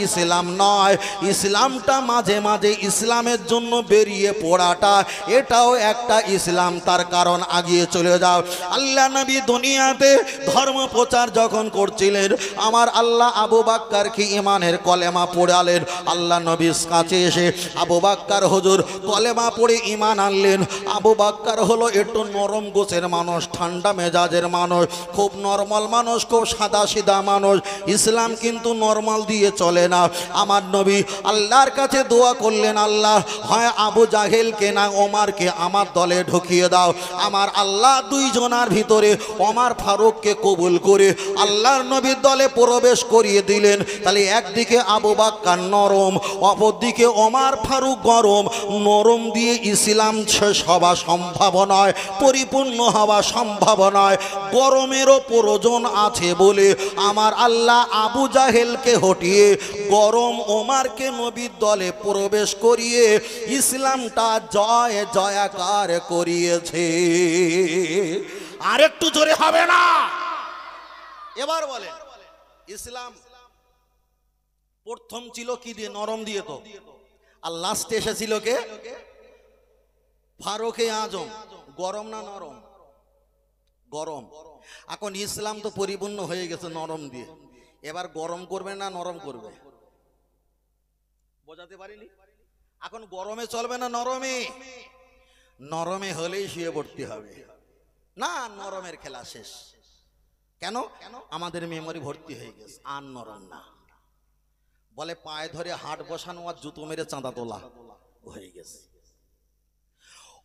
ইসলাম নয়, ইসলামটা মাঝে মাঝে ইসলামের জন্য বেরিয়ে পড়াটা এটাও একটা ইসলাম। তার কারণ আগিয়ে চলে যাও। আল্লাহ নবী দুনিয়াতে ধর্ম প্রচার যখন করছিলেন, আমার আল্লাহ আবু বাক্কারকে ইমানের কলেমা পড়ালেন। আল্লাহ নবীর কাছে এসে আবু বাক্কার হুজুর কলেমা পড়ে ইমান আনলেন। আবু বাক্কার হলো একটু নরম গোছের মানুষ, ঠান্ডা মেজাজের মানুষ, খুব নরমাল মানুষ, খুব সাদা সিধা মানুষ। ইসলাম কিন্তু নরমাল দিয়ে চলে না। আমার নবী আল্লাহর কাছে দোয়া করলেন, আল্লাহ হয় আবু জাহেলকে না ওমরকে আমার দলে ঢুকিয়ে দাও। আমার আল্লাহ দুইজনার ভিতরে ওমর ফারুককে কবুল করে আল্লাহর নবীর দলে প্রবেশ করিয়ে দিলেন। তাহলে একদিকে আবু বকর নরম, অপরদিকে ওমর ফারুক গরম। নরম দিয়ে ইসলাম শেষ হওয়া সম্ভব নয়, পরিপূর্ণ হওয়া সম্ভব নয়। গরমেরও প্রয়োজন আছে বলে আমার আল্লাহ আবু জাহেলকে হটিয়ে গরম ওমরকে নবীর দলে প্রবেশ করিয়ে ইসলামটা জয় জয়াকার করিয়েছে। আর একটু জোরে হবে না? এবার বলে ইসলাম প্রথম ছিল কি দিয়ে? নরম দিয়ে। তো আর লাস্টে এসেছিল কে? ফারুকে আজম। গরম না নরম? গরম। এখন ইসলাম তো পরিপূর্ণ হয়ে গেছে নরম দিয়ে। এবার গরম করবে না নরম করবে? বোঝাতে পারিনি? এখন গরমে চলবে না নরমে? নরমে হলেই শুয়ে পড়তে হবে না, নরমের খেলা শেষ। কেন? আমাদের মেমোরি ভর্তি হয়ে গেছে। আর নরম না বলে পায়ে ধরে হাট বসানো আর জুতো মেরে চাঁদা তোলা হয়ে গেছে।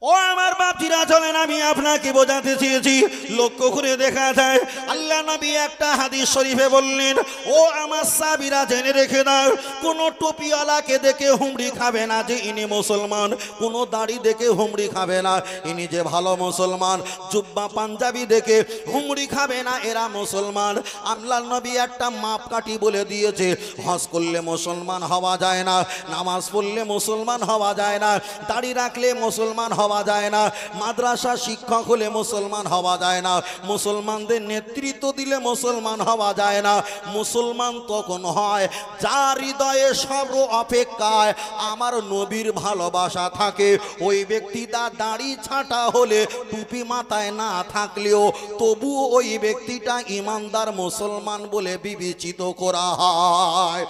ও আমার বাতিরা চলেন, আমি আপনাকে বোঝাতে চেয়েছি। লক্ষ্য করে দেখা যায় আল্লাহ নবী একটা হাদিস শরীফে বললেন, ও আমার সাহাবীরা জেনে রেখে দাও, কোনো টুপিওয়ালাকে দেখে হুমড়ি খাবে না যে ইনি মুসলমান, কোনো দাড়ি দেখে হুমড়ি খাবে না ইনি যে ভালো মুসলমান, জুব্বা পাঞ্জাবি দেখে হুমড়ি খাবে না এরা মুসলমান। আল্লাহ নবী একটা মাপকাঠি বলে দিয়েছে, হজ করলে মুসলমান হওয়া যায় না, নামাজ পড়লে মুসলমান হওয়া যায় না, দাড়ি রাখলে মুসলমান হওয়া যায় না, মাদ্রাসা শিক্ষক হলে মুসলমান হওয়া যায় না, মুসলমানদের নেতৃত্ব দিলে মুসলমান হওয়া যায় না। মুসলমান তখন হয় যার হৃদয়ে সর্ব অপেক্ষায় আমার নবীর ভালোবাসা থাকে। ওই ব্যক্তিটা দাড়ি ছাঁটা হলে, টুপি মাথায় না থাকলেও তবু ওই ব্যক্তিটা ইমানদার মুসলমান বলে বিবেচিত করা হয়।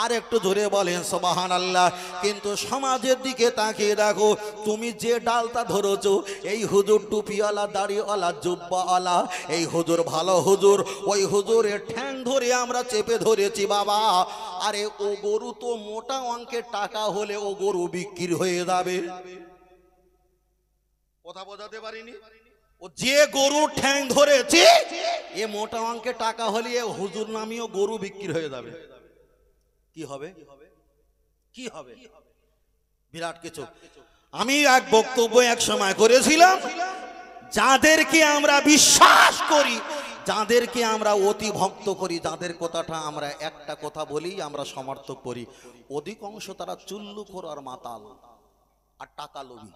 আর একটু জোরে বলেন সুবহানাল্লাহ। কিন্তু সমাজের দিকে তাকিয়ে দেখো, তুমি যে ডালটা ধরেছো, এই হুজুর টুপিওয়ালা, দাড়িওয়ালা, জুব্বাওয়ালা, এই হুজুর ভালো হুজুর, ওই হুজুরের ঠ্যাং ধরে আমরা চেপে ধরেছি বাবা। আরে ও গরু তো মোটা অঙ্কের টাকা হলে ও গরু বিক্রি হয়ে যাবে। কথা বোঝাতে পারিনি? ও যে গরু ঠ্যাং ধরেছে এ মোটা অঙ্কের টাকা হলে হুজুর নামিও গরু বিক্রি হয়ে যাবে। কি হবে? কি হবে? বিরাট কিছু। আমি এক বক্তব্য এক সময় করেছিলাম, যাদেরকে আমরা বিশ্বাস করি, যাদেরকে আমরা অতি ভক্ত করি, যাদের কথাটা আমরা একটা কথা বলি আমরা সমর্থক করি, অধিকাংশ তারা চুল্লুখোর আর মাতাল আর টাকা লোভী।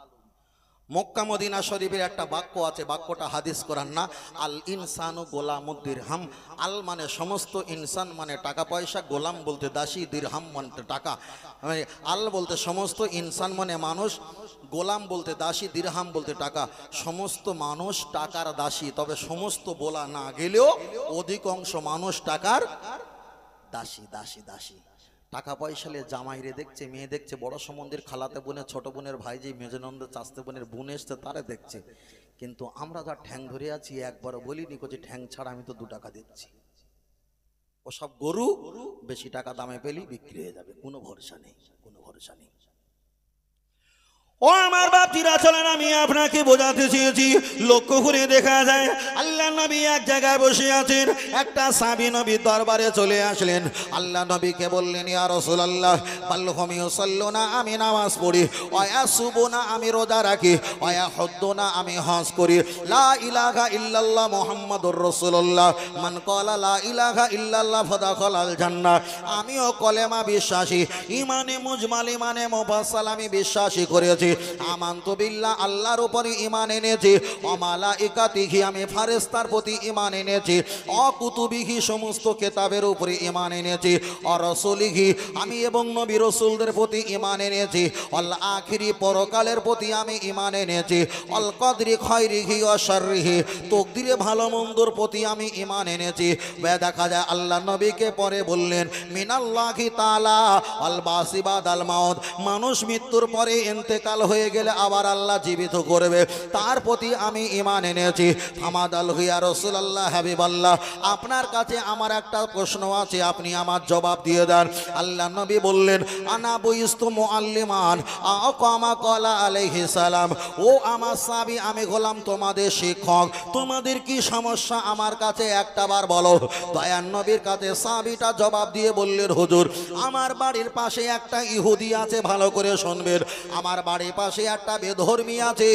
মক্কা মদিনা শরীফের একটা বাক্য আছে, বাক্যটা হাদিস কোরআন না। আল ইনসানু গোলামুদ দিরহাম। আল মানে সমস্ত, ইনসান মানে টাকা পয়সা, গোলাম বলতে দাসী, দিরহাম মানে টাকা। আল বলতে সমস্ত, ইনসান মানে মানুষ, গোলাম বলতে দাসী, দিরহাম বলতে টাকা। সমস্ত মানুষ টাকার দাসী, তবে সমস্ত বলা না গেলেও অধিকাংশ মানুষ টাকার দাসী। দাসী দাসী টাকা পয়সালে জামাইরে দেখছে, মেয়ে দেখছে, বড় সম্বন্ধের খালাতে বোনের, ছোট বোনের ভাই, যে মেজনন্দের চাচতে বোনের বোন এসছে তারা দেখছে। কিন্তু আমরা যা ঠ্যাং ধরে আছি একবারও বলিনি যে ঠ্যাং ছাড়া আমি তো 2 টাকা দিচ্ছি। ও সব গরু বেশি টাকা দামে পেলি বিক্রি হয়ে যাবে, কোনো ভরসা নেই, কোনো ভরসা নেই। ও আমার বাতিরা চলেন, আমি আপনাকে বোঝাতে চেয়েছি। লক্ষ্য করে দেখা যায় আল্লাহ নবী এক জায়গায় বসে আছেন, একটা সাহাবী নবীর দরবারে চলে আসলেন। আল্লাহ নবীকে বললেন, ইয়া রাসূলুল্লাহ বাল্লুহুম ইউসাল্লুনা, আমি নামাজ পড়ি, ওয়ায়াসুবুনা, আমি রোজা রাখি, ওয়ায়াহুদ্দুনা, আমি হজ করি, লা ইলাহা ইল্লাল্লাহ মুহাম্মাদুর রাসূলুল্লাহ, মান ক্বালা লা ইলাহা ইল্লাল্লাহ ফাদাখালাল জান্নাহ। আমিও কলেমা বিশ্বাসী, ইমানে মুজমাল, ইমানে মুফাসসাল আমি বিশ্বাসী করেছি। বলেছে আমানতু বিল্লাহ, আল্লাহর উপরে ঈমান এনেছি, ওয়া মালাইকাতিহি, আমি ফেরেশতার প্রতি ঈমান এনেছি, ওয়া কুতুবিহি, সমস্ত কিতাবের উপরে ঈমান এনেছি, ওয়া রাসূলিহি, আমি এবং নবী রাসূলদের প্রতি ঈমান এনেছি, ওয়াল আখিরি, পরকালের প্রতি আমি ঈমান এনেছি, ওয়াল কদরি খায়রিহি ওয়া শাররিহি, তকদিরে ভালো মন্দর প্রতি আমি ঈমান এনেছি। দেখা যায় আল্লাহ নবীকে পরে বললেন মিনাল্লাহি তাআলা আল বাসি বাদাল মাউত, মানুষ মৃত্যুর পরে ইন্তেকাল হয়ে গেলে আবার আল্লাহ জীবিত করবে, তার প্রতি আমি ঈমান এনেছি। হামাদাল ইয়া রাসূলুল্লাহ, হাবিবাল্লাহ, আপনার কাছে আমার একটা প্রশ্ন আছে, আপনি আমার জবাব দিয়ে দেন। আল্লাহ নবী বললেন আনা বুইস্তু মুআল্লিমান আও কামা ক্বালা আলাইহিস সালাম, ও আমার সাহাবী, আমি হলাম তোমাদের শিক্ষক, তোমাদের কি সমস্যা আমার কাছে একটা বার বলো। দয়ার নবীর কাছে সাহাবীটা জবাব দিয়ে বললেন হুজুর, আমার বাড়ির পাশে একটা ইহুদি আছে, ভালো করে শুনবেন, আমার বাড়ির পাশে একটা বেধর্মী আছে,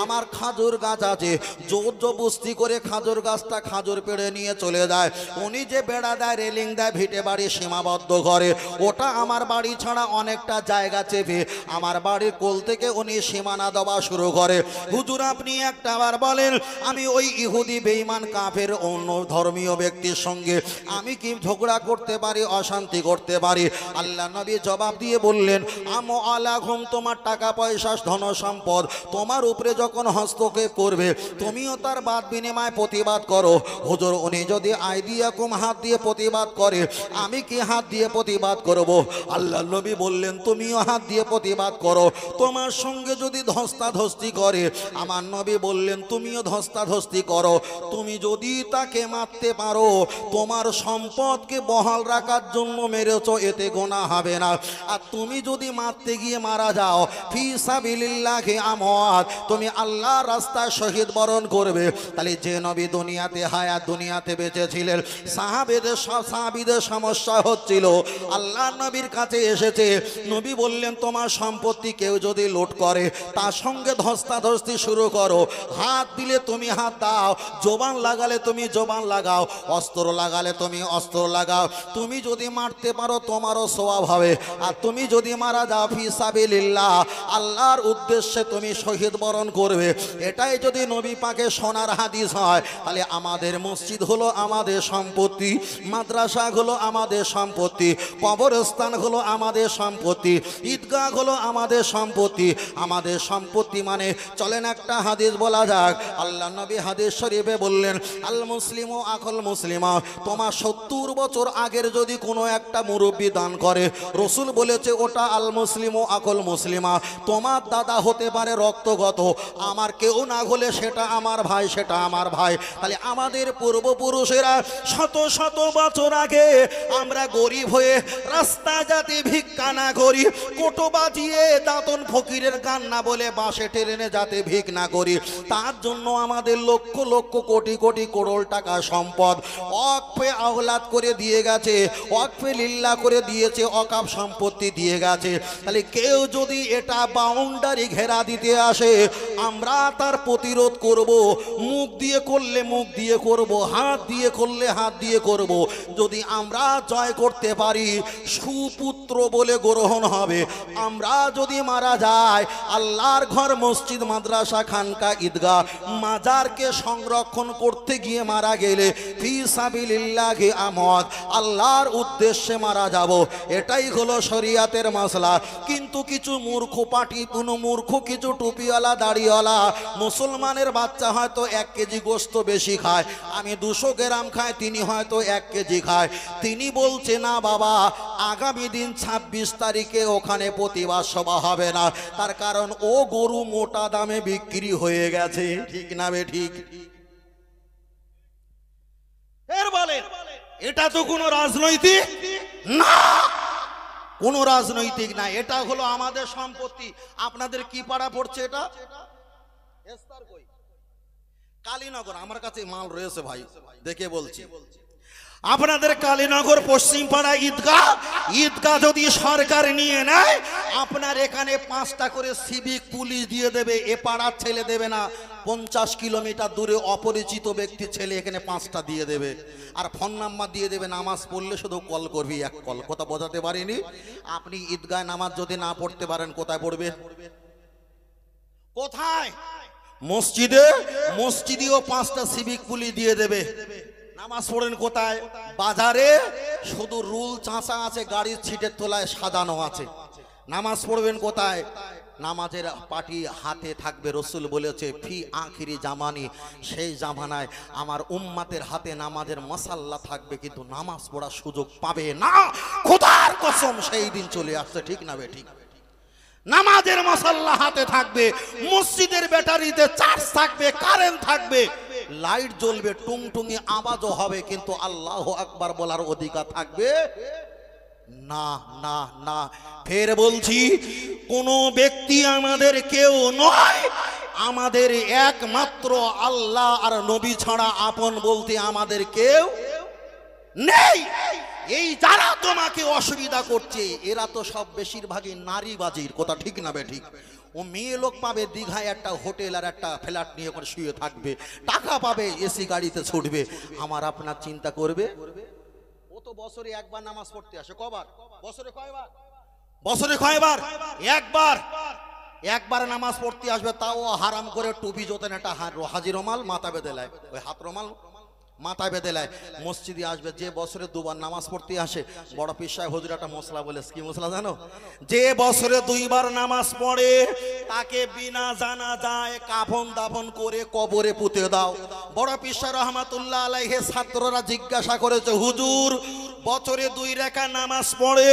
আমার খাজুর গাছ আছে, জোর জবরদস্তি করে খাজুর গাছটা খাজুর পেড়ে নিয়ে চলে যায়, উনি যে বেড়া দেয়, রেলিং দেয়, ভিটে বাড়ি সীমাবদ্ধ করে, ওটা আমার বাড়ি ছাড়া অনেকটা জায়গা চেপে আমার বাড়ির কোল থেকে উনি সীমানা দেওয়া শুরু করে। হুজুর আপনি একটা বার বলেন, আমি ওই ইহুদি বেঈমান কাফের অন্য ধর্মীয় ব্যক্তির সঙ্গে আমি কি ঝগড়া করতে পারি, অশান্তি করতে পারি? আল্লাহ নবী জবাব দিয়ে বললেন আমো আলাহুম, তোমার টাকা পয়সা ধন সম্পদ তোমার উপরে যখন হস্তক্ষেপ করবে, তুমিও তার বাদ বিনিময় প্রতিবাদ করো। হুজুর উনি যদি আইদিয়াকুম, হাত দিয়ে প্রতিবাদ করে, আমি কি হাত দিয়ে প্রতিবাদ করব? আল্লাহ নবী বললেন তুমিও হাত দিয়ে প্রতিবাদ করো। তোমার সঙ্গে যদি ধস্তাধস্তি করে, আমার নবী বললেন তুমিও ধস্তাধস্তি করো। তুমি যদি তাকে মারতে পারো, তোমার সম্পদকে বহাল রাখার জন্য মেরেছো, এতে গোনা হবে না। আর তুমি যদি মারতে গিয়ে মারা যাও, ফি সাবিলিল্লাহি আমওয়াত, তুমি আল্লাহর রাস্তায় শহীদ বরণ করবে। তাহলে যে নবী দুনিয়াতে হায়াত, দুনিয়াতে বেঁচে ছিলেন, সাহাবীদের সমস্যা হচ্ছিল, আল্লাহ নবীর কাছে এসেছে, নবী বললেন তোমার সম্পত্তি কেউ যদি লুট করে, তার সঙ্গে ধস্তাধস্তি শুরু করো, হাত দিলে তুমি হাত দাও, জবান লাগালে তুমি জবান লাগাও, অস্ত্র লাগালে তুমি অস্ত্র লাগাও, তুমি যদি মারতে পারো তোমারও সওয়াব হবে, আর তুমি যদি মারা যাও ফি সাবিলিল্লাহ, আল্লাহর উদ্দেশ্যে তুমি শহীদ বরণ করবে। এটাই যদি নবী পাকে সোনার হাদিস হয়, তাহলে আমাদের মসজিদ হলো আমাদের সম্পত্তি, মাদ্রাসা হলো আমাদের সম্পত্তি, কবরস্থান হলো আমাদের সম্পত্তি, ঈদগাহ হলো আমাদের সম্পত্তি। আমাদের সম্পত্তি মানে চলেন একটা হাদিস বলা যাক। আল্লাহ নবী হাদিস শরীফে বললেন আল মুসলিমু আখুল মুসলিমা, তোমার 70 বছর আগের যদি কোনো একটা মুরব্বী দান করে, রসুল বলেছে ওটা আল মুসলিমু আখুল মুসলিমা, তোমার দাদা হতে পারে রক্তগত, আমার কেউ না হলে সেটা আমার ভাই, সেটা আমার ভাই। তাহলে আমাদের পূর্বপুরুষেরা শত শত বছর আগে আমরা গরিব হয়ে রাস্তা যাতে ভিক্ষা না করি, কোটো বাজিয়ে দাতন ফকিরের কান্না বলে বাসে ট্রেনে যাতে ভিক না করি, তার জন্য আমাদের লক্ষ লক্ষ কোটি কোটি করোড় টাকা সম্পদ ওয়াকফে আওলাদ করে দিয়ে গেছে, ওয়াকফে লিল্লাহ করে দিয়েছে, ওয়াকফ সম্পত্তি দিয়ে গেছে। তাহলে কেউ যদি এটা বাউন্ডারি ঘেরা দিতে আসে, আমরা তার প্রতিরোধ করব। মুখ দিয়ে করলে মুখ দিয়ে করব, হাত দিয়ে করলে হাত দিয়ে করব। যদি আমরা জয় করতে পারি, সুপুত্র বলে গ্রহণ হবে। আমরা যদি মারা যায়, আল্লাহর ঘর, মসজিদ, মাদ্রাসা, খানকা, ঈদগাহ, মাজারকে সংরক্ষণ করতে গিয়ে মারা গেলে ফি সাবিলিল্লাহি আমওয়াত, আল্লাহর উদ্দেশ্যে মারা যাব। এটাই হলো শরিয়াতের মাসলা। কিন্তু কিছু মূর্খ পাটি, কোনো মূর্খ কিছু টুপিওয়ালা দাড়িওয়ালা মুসলমানের বাচ্চা হয়তো 1 কেজি গোস্ত বেশি খায়, আমি 200 গ্রাম খাই, তিনি হয়তো 1 কেজি খায়। তিনি বলছে না বাবা, আগামী দিন 26 তারিখে ওখানে প্রতিবাদ সভা হবে না, তার কারণ ও গরু মোটা দামে বিক্রি হয়ে গেছে। ঠিক না বে ঠিক? এর বলেন এটা তো কোনো রাজনৈতিক না, কোনো রাজনৈতিক না, এটা হলো আমাদের সম্পত্তি। আপনাদের কি পাড়া পড়ছে এটা? কালীনগর। আমার কাছে মাল রয়েছে ভাই, দেখে বলছি। আপনাদের কালীনগর পশ্চিম পাড়া ঈদগাহ, ঈদগাহ যদি সরকার নিয়ে নেয়, আপনার এখানে 5টা করে সিভিক পুলিশ দিয়ে দেবে, এ পাড়ার ছেলে দেবে না, 50 কিলোমিটার দূরে অপরিচিত ব্যক্তি ছেলে এখানে 5টা দিয়ে দেবে, আর ফোন নাম্বার দিয়ে দেবে, নামাজ পড়লে শুধু কল করবি, 1 কল। কথা বোঝাতে পারিনি? আপনি ঈদগাহ নামাজ যদি না পড়তে পারেন, কোথায় পড়বে? কোথায়? মসজিদে। মসজিদেও 5টা সিভিক পুলিশ দিয়ে দেবে। নামাজ পড়েন কোথায়? বাজারে। শুধু রুল চাঁচা আছে, গাড়ির ছিটের তলায় সাজানো আছে। নামাজ পড়বেন কোথায়? নামাজের পাটি হাতে থাকবে। রসুল বলেছে ফি আখিরি জামানি, সেই জামানায় আমার উম্মাতের হাতে নামাজের মাসাল্লা থাকবে, কিন্তু নামাজ পড়ার সুযোগ পাবে না। খোদার কসম সেই দিন চলে আসছে, ঠিক না বেঠিক? নামাজের মাসাল্লা হাতে থাকবে, মসজিদের ব্যাটারিতে চার্জ থাকবে, কারেন্ট থাকবে, লাইট জ্বলবে, টুংটুঙি আওয়াজও হবে, কিন্তু আল্লাহু আকবার বলার অধিকার থাকবে না, না, না। ফের বলছি, কোন ব্যক্তি আমাদের কেউ নয়, আমাদের একমাত্র আল্লাহ আর নবী ছাড়া আপন বলতে আমাদের কেউ নেই। এই যারা তোমাকে অসুবিধা করছে, এরা তো সব বেশিরভাগই নারীবাজির কথা, ঠিক না বেঠিক? ও মেয়ে লোক পাবে দীঘায় একটা হোটেল আর একটা ফ্ল্যাট নিয়ে করে শুয়ে থাকবে, টাকা পাবে, এসি গাড়িতে ছুটবে। আমার আপনার চিন্তা করবে? ও তো বছরে একবার নামাজ পড়তে আসে। কবার? বছরে কয়বার? বছরে কয়বার? একবার। একবার নামাজ পড়তে আসবে, তাও হারাম করে টুপি জোতেন, একটা হাজি রুমাল মাথা বেঁধে নেয়, ওই হাত রুমাল মাথায় বেঁধে নেয়, মসজিদে আসবে। যে বছরে 2বার নামাজ পড়তে আসে, বড় পীর সাহেব হুজুর একটা মশলা বলে, কি মশলা জানো? যে বছরে 2বার নামাজ পড়ে তাকে বিনা জানাজায় কাফন দাফন করে কবরে পুঁতে দাও। বড় পীর সাহেব রহমাতুল্লাহ আলাইহি ছাত্ররা জিজ্ঞাসা করেছে, হুজুর বছরে 2 রাকাত নামাজ পড়ে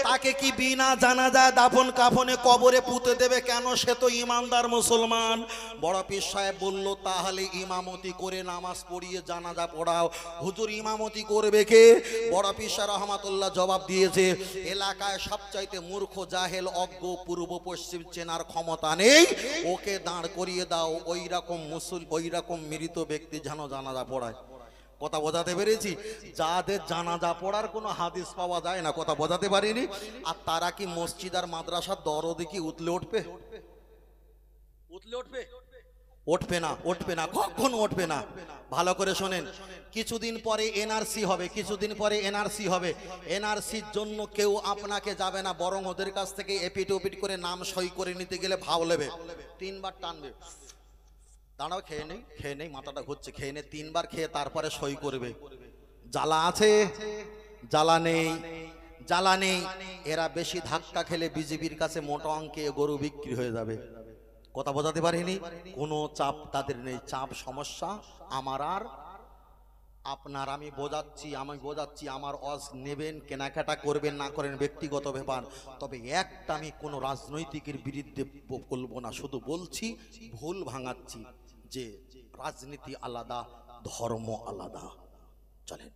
তাকে কি বিনা জানাজায় দাফন কাফনে কবরে পুঁতে দেবে কেন? সে তো ইমানদার মুসলমান। বড় পীর সাহেব বলল, তাহলে ইমামতি করে নামাজ পড়িয়ে জানাজা পড়াও। হুজুর ইমামতি করবে কে? বড় পীর সাহেব রহমাতুল্লাহ জবাব দিয়েছে, এলাকায় সবচাইতে মূর্খ জাহেল অজ্ঞ পূর্ব পশ্চিম চেনার ক্ষমতা নেই, ওকে দাঁড় করিয়ে দাও, ওই রকম মৃত ব্যক্তি যেন জানাজা পড়ায়। কথা বোঝাতে পেরেছি? যাদের জানাজা পড়ার কোনো হাদিস পাওয়া যায় না, কথা বোঝাতে পারিনি? আর তারা কি মসজিদ আর মাদ্রাসার দরদে কি উতলে উঠবে? উতলে উঠবে? উঠবে না, উঠবে না, কখন উঠবে না। ভালো করে শোনেন, কিছুদিন পরে এনআরসি হবে, কিছুদিন পরে এনআরসি হবে। এনআরসির জন্য কেউ আপনাকে যাবে না, বরং ওদের কাছ থেকে এপিট ওপিট করে নাম সই করে নিতে গেলে ভাও নেবে, 3বার টানবে। দাঁড়াও, খেয়ে নেই, মাথাটা ঘুরছে, খেয়ে নে, 3বার খেয়ে তারপরে সই করবে। জ্বালা আছে? জ্বালা নেই, জ্বালা নেই। এরা বেশি ধাক্কা খেলে বিজেপির কাছে মোটা অঙ্কে গরু বিক্রি হয়ে যাবে। কথা বোঝাতে পারিনি? কোনো চাপ তাদের নেই। চাপ সমস্যা আমার আর আপনার। আমি বোঝাচ্ছি, আমার অজ নেবেন, কেনাকাটা করবেন না করেন ব্যক্তিগত ব্যাপার। তবে একটা আমি কোনো রাজনৈতিকের বিরুদ্ধে বলবো না, শুধু বলছি, ভুল ভাঙাচ্ছি যে রাজনীতি আলাদা, ধর্ম আলাদা। চলেন।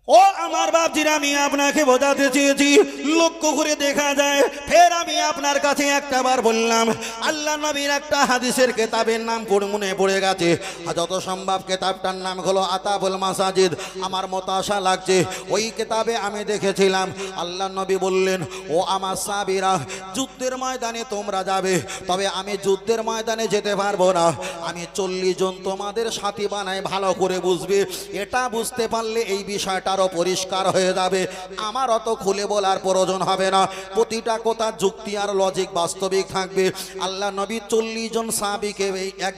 ও আমার বাপজিরা, আমি আপনাকে বোঝাতে চেয়েছি, লক্ষ্য করে দেখা যায়। ফের আমি আপনার কাছে একটা বার বললাম, আল্লাহ নবীর একটা হাদিসের কেতাবের নাম মনে পড়ে গেছে। যত সম্ভব কেতাবটার নাম হলো আতাবুল মাসাজিদ। আমার মতো আশা লাগছে, ওই কেতাবে আমি দেখেছিলাম আল্লাহ নবী বললেন, ও আমার সাহাবীরা, যুদ্ধের ময়দানে তোমরা যাবে, তবে আমি যুদ্ধের ময়দানে যেতে পারবো না। আমি 40 জন তোমাদের সাথী বানাই, ভালো করে বুঝবে। এটা বুঝতে পারলে এই বিষয়টা পরিষ্কার হয়ে যাবে। আমার অত খুলে বলার প্রয়োজন হবে না, প্রতিটা কথা যুক্তি আর লজিক বাস্তবিক থাকবে। আল্লাহ নবী 40 জন সাহাবীকে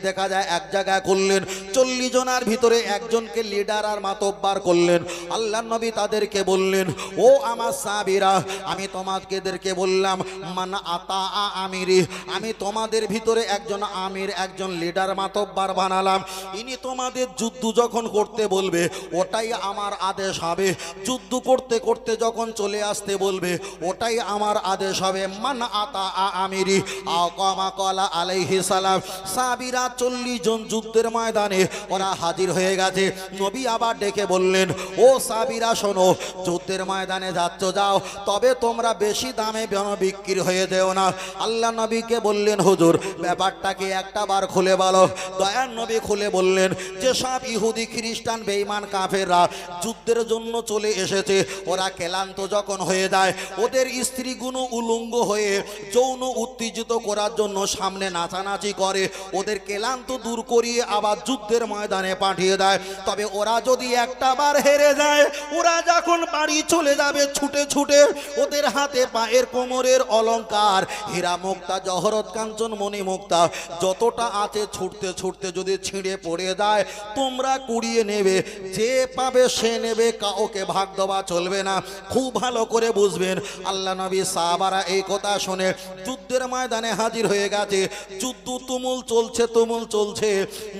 দেখা যায় এক জায়গায় করলেন। 40 জনের ভিতরে একজনকে লিডার আর মাতব্বার করলেন। আল্লাহ নবী তাদেরকে বললেন, ও আমার সাহাবীরা, আমি তোমাদেরকে বললাম, মান আতা আমিরি, আমি তোমাদের ভিতরে একজন আমির, একজন লিডার মাতব্বার বানালাম। ইনি তোমাদের যুদ্ধ যখন করতে বলবে, ওটাই আমার আদেশ হবে। যুদ্ধ করতে করতে যখন চলে আসতে বলবে, ওটাই আমার আদেশ হবে। মান আতা আমিরি আকামা কলা আলাইহিস সালাম। সাহাবীরা 40 জন যুদ্ধের ময়দানে ওরা হাজির হয়ে গেছে। নবী আবার ডেকে বললেন, ও সাহাবীরা শোনো, যুদ্ধের ময়দানে যাচ্ছ যাও, তবে তোমরা বেশি দামে বিক্রি হয়ে যেও না। আল্লাহ নবীকে বললেন, হুজুর ব্যাপারটাকে একটা বার খুলে বলো। দয়ার নবী খুলে বললেন, যে সব ইহুদি খ্রিস্টান বেঈমান কাফেররা যুদ্ধের জন্য জন্য চলে এসেছে। ওরা ক্লান্ত যখন হয়ে যায়, ওদের স্ত্রীগুলো উলঙ্গ হয়ে যৌন উত্তেজিত করার জন্য সামনে নাচানাচি করে, ওদের ক্লান্ত দূর করিয়ে আবার যুদ্ধের ময়দানে পাঠিয়ে দেয়। তবে ওরা যদি একটা বার হেরে যায়, ওরা যখন বাড়ি চলে যাবে ছুটে ছুটে, ওদের হাতে পায়ের কোমরের অলংকার হীরা মুক্তা জহরত কাঞ্চন মণি মুক্তা যতটা আছে ছুটতে ছুটতে যদি ছিঁড়ে পড়ে যায়, তোমরা কুড়িয়ে নেবে, যে পাবে সে নেবে, কাউকে ভাগ দেওয়া চলবে না। খুব ভালো করে বুঝবেন। আল্লাহ নবী সাহাবারা এই কথা শুনে যুদ্ধের ময়দানে হাজির হয়ে গেছে। যুদ্ধ তুমুল চলছে।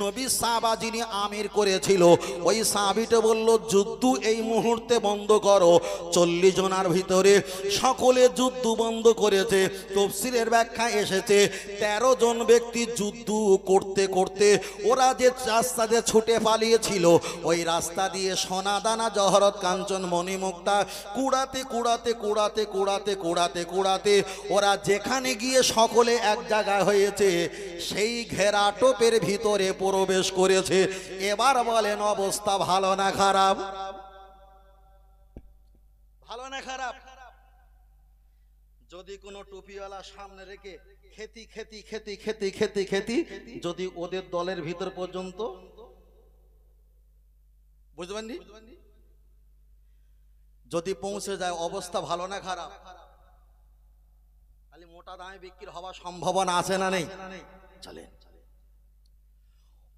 নবী সাহাবা যিনি আমির করেছিল, ওই সাহাবিটা বলল, যুদ্ধ এই মুহূর্তে বন্ধ করো। 40 জনের ভিতরে সকলে যুদ্ধ বন্ধ করেছে। তাফসীরের ব্যাখ্যা এসেছে 13 জন ব্যক্তি যুদ্ধ করতে করতে ওরা যে রাস্তা দিয়ে ছুটে পালিয়েছিল, ওই রাস্তা দিয়ে সোনা দানা জহরত কাঞ্চন মণিমুক্তা কুড়াতে ওরা যেখানে গিয়ে সকলে এক জায়গায় হয়েছে, সেই ঘেরা টোপের ভিতরে প্রবেশ করেছে। এবার বলেন অবস্থা ভালো না খারাপ? ভালো না খারাপ? যদি কোনো টুপিওয়ালা সামনে রেখে খেতি যদি ওদের দলের ভিতর পর্যন্ত, বুঝবেন নি, যদি পৌঁছে যায়, অবস্থা ভালো না খারাপ? খালি মোটা দামে বিক্রি হওয়ার সম্ভাবনা আছে না নেই? চলেন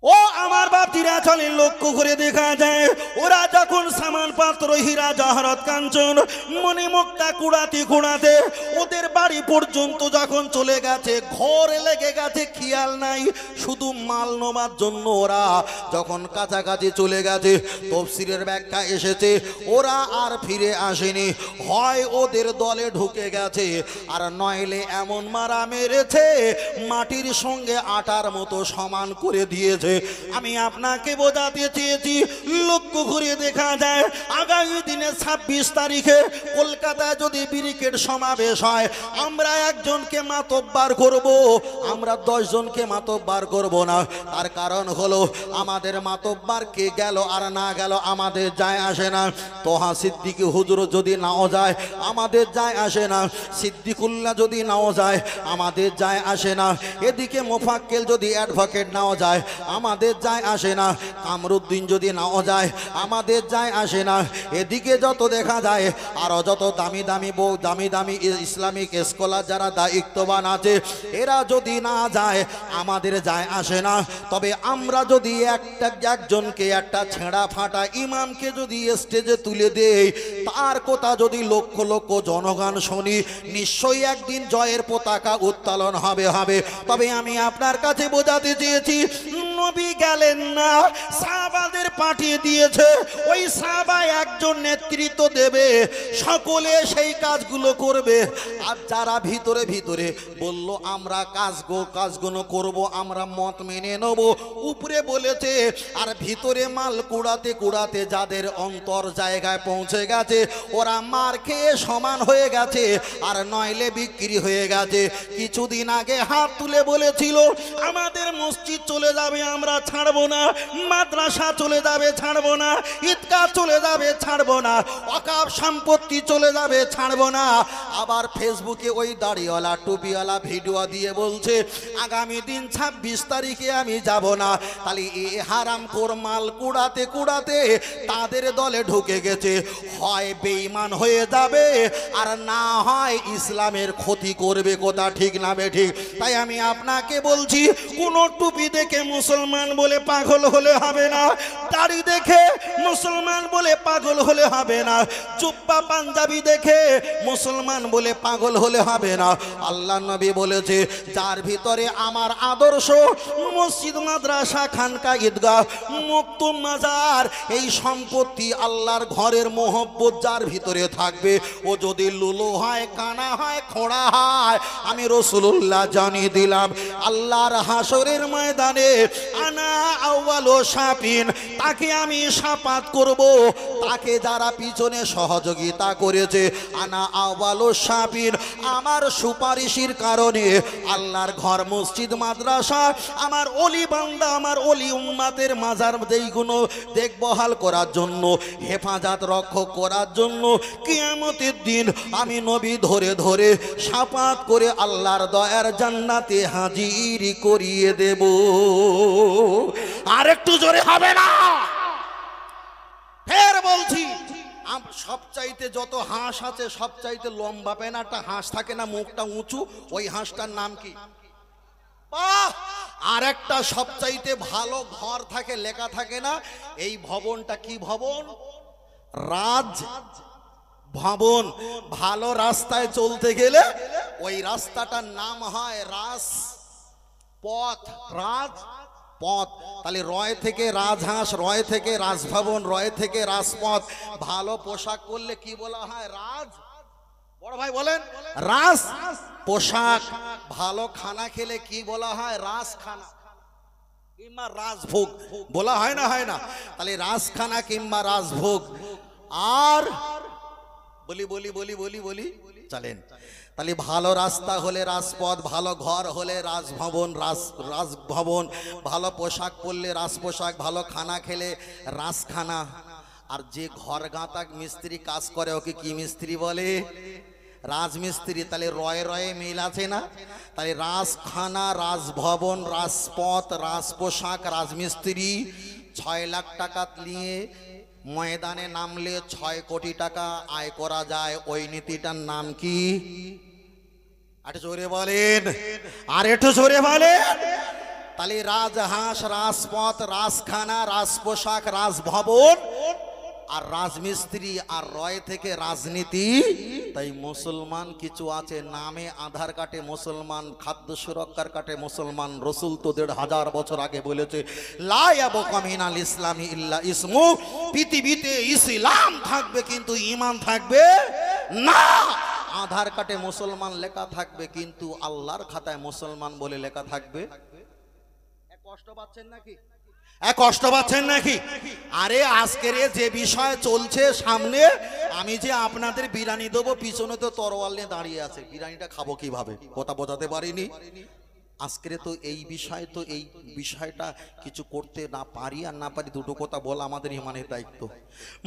ও আমার বাতিরা, চলেন লক্ষ্য করে দেখা যায়, ওরা যখন সামান পাত্র হীরা জহরত কাঞ্চন মণিমুক্তা কুড়াতে ওদের বাড়ি পর্যন্ত যখন চলে গেছে, ঘরে লেগে গেছে, খেয়াল নাই, শুধু মাল নেওয়ার জন্য ওরা যখন কাছাকাছি চলে গেছে, তাফসীরের ব্যাখ্যা এসেছে ওরা আর ফিরে আসেনি। হয় ওদের দলে ঢুকে গেছে, আর নইলে এমন মারা মেরেছে মাটির সঙ্গে আটার মতো সমান করে দিয়েছে। আমি আপনাকে বোঝাতে চেয়েছি, লক্ষ্য করে দেখা যায়, আগামী দিনে 26 তারিখে কলকাতায় যদি ব্রিগেড সমাবেশ হয়, আমরা একজনকে মাতব্বার করব, আমরা 10 জনকে মাতব্বার করব না। তার কারণ হলো, আমাদের মাতব্বার কে গেল আর না গেল আমাদের যায় আসে না। তোহা সিদ্দিকী হুজুর যদি নাও যায়, আমাদের যায় আসে না। সিদ্দিকুল্লাহ যদি নাও যায়, আমাদের যায় আসে না। এদিকে মোফাক্কেল যদি অ্যাডভোকেট নাও যায়, আমাদের যায় আসে না। কামরুদ্দিন যদি নাও যায়, আমাদের যায় আসে না। এদিকে যত দেখা যায়, আরো যত দামি দামি ইসলামিক স্কলার যারা দায়িত্ববান আছে, এরা যদি না যায়, আমাদের যায় আসে না। তবে আমরা যদি একজনকে, একটা ছেঁড়া ফাটা ইমামকে যদি স্টেজে তুলে দেই, তার কথা যদি লক্ষ লক্ষ জনগণ শুনি, নিশ্চয়ই একদিন জয়ের পতাকা উত্তোলন হবে। তবে আমি আপনার কাছে বোঝাতে চেয়েছি, নবী গেলেন না, সাহাবাদের পাঠিয়ে দিয়েছে। ওই সাহাবা একজন নেতৃত্ব দেবে, সকলে সেই কাজগুলো করবে। আর যারা ভিতরে ভিতরে বলল আমরা কাজগুলো করব, আমরা মত মেনে নেব, উপরে বলেছে, আর ভিতরে মাল কুড়াতে যাদের অন্তর জায়গায় পৌঁছে গেছে, ওরা মার খেয়ে সমান হয়ে গেছে, আর নইলে বিক্রি হয়ে গেছে। কিছুদিন আগে হাত তুলে বলেছিল, আমাদের মসজিদ চলে যাবে, আমরা ছাড়বো না, মাদ্রাসা চলে যাবে, ছাড়বো না, ঈদগাহ চলে যাবে, ছাড়বো না, ওয়াকফ সম্পত্তি চলে যাবে, ছাড়বো না। আবার ফেসবুকে ওই দাড়িওয়ালা টুপিওয়ালা ভিডিও দিয়ে বলছে, আগামী দিন 26 তারিখে আমি যাব না। তাহলে এই হারামখোর মাল কুড়াতে তাদের দলে ঢুকে গেছে। হয় বেঈমান হয়ে যাবে, আর না হয় ইসলামের ক্ষতি করবে। কথা ঠিক না বেঠিক? তাই আমি আপনাকে বলছি, কোন টুপি দেখে মুসলমান বলে পাগল হলে হবে না, দাড়ি দেখে মুসলমান বলে পাগল হলে হবে না, জুব্বা পাঞ্জাবি দেখে মুসলমান বলে পাগল হলে হবে না। আল্লাহ নবী বলেছে, যার ভিতরে আমার আদর্শ, মসজিদ মাদ্রাসা খানকা ঈদগাহ মক্তব মাজার, এই সম্পত্তি আল্লাহর ঘরের মোহব্বত যার ভিতরে থাকবে, ও যদি লুলো হয়, কানা হয়, খোঁড়া হয়, আমি রাসূলুল্লাহ জানিয়ে দিলাম, আল্লাহর হাসরের ময়দানে আনা আউয়ালু শাফিন, তাকে আমি শাফাত করব। তাকে যারা পিছনে সহযোগিতা করেছে আনা আওয়ালু শাফির, আমার সুপারিশের কারণে আল্লাহর ঘর মসজিদ মাদ্রাসা আমার অলি বান্দা আমার অলি উম্মাতের মাজার যেইগুলো দেখভাল করার জন্য হেফাজত রক্ষক করার জন্য কিয়ামতের দিন আমি নবী ধরে ধরে শাফাত করে আল্লাহর দয়ার জান্নাতে হাজির করিয়ে দেব। আর একটু জোরে হবে না? ফের বলছি, সবচাইতে যত হাঁস আছে সবচাইতে লম্বা পেন একটা হাঁস থাকে না, মুখটা উঁচু, ওই হাঁসটার নাম কি? আর একটা সবচাইতে ভালো ঘর থাকে, লেখা থাকে না এই ভবনটা কি ভবন? রাজ ভবন। ভালো রাস্তায় চলতে গেলে ওই রাস্তাটার নাম হয় রাজ পথ। রাজ পথ। তাহলে রয় থেকে রাজহাঁস, রয় থেকে রাজভবন, রয় থেকে রাজপথ। ভালো পোশাক পরলে কি বলা হয়? রাজ। বড় ভাই বলেন, রাজ পোশাক। ভালো খানা খেলে কি বলা হয়? রাজখানা কিংবা রাজভোগ বলা হয় না? হয় না? তাহলে রাজখানা কিংবা রাজভোগ। আর বলি বলি বলি বলি বলি চলেন। তাহলে ভালো রাস্তা হলে রাজপথ, ভালো ঘর হলে রাজভবন, রাজভবন, ভালো পোশাক পরলে রাজপোশাক, ভালো খানা খেলে রাজখানা। আর যে ঘর গাঁথা মিস্ত্রি কাজ করে ওকে কি মিস্ত্রি বলে? রাজমিস্ত্রি। তাহলে রয়ে রয়ে মিল আছে না? তাহলে রাজখানা, রাজভবন, রাজপথ, রাজপোশাক, রাজমিস্ত্রি। 6 লাখ টাকা নিয়ে ময়দানে নামলে 6 কোটি টাকা আয় করা যায়। ওই নীতিটার নাম কি? একটু জোরে বলেন, আর একটু জোরে বলেন। তাহলে রাজহাঁস, রাজপথ, রাজখানা, রাজপোশাক, রাজভবন আর রাজমিস্ত্রি আর রয় থেকে রাজনীতি। তাই মুসলমান কিছু আছে নামে, আধার কার্ডে মুসলমান, খাদ্য সুরক্ষার কার্ডে মুসলমান। রসুল তো 1500 বছর আগে বলেছে লা ইয়াবকা মিনাল ইসলামি ইল্লা ইসমু, পৃথিবীতে ইসলাম থাকবে কিন্তু ঈমান থাকবে না। আধার কার্ডে মুসলমান লেখা থাকবে কিন্তু আল্লাহর খাতায় মুসলমান বলে লেখা থাকবে। কষ্ট পাচ্ছেন নাকি? কষ্ট পাচ্ছেন নাকি? আরে আজকের যে বিষয় চলছে সামনে, আমি যে আপনাদের বিরিয়ানি দেবো, পিছনে তো তরোয়াল নিয়ে দাঁড়িয়ে আছে, বিরিয়ানিটা খাবো কিভাবে? কথা বোঝাতে পারিনি। আজকের তো এই বিষয়, তো এই বিষয়টা কিছু করতে না পারি আর না পারি, দুটো কথা বলা আমাদের ইমানের দায়িত্ব।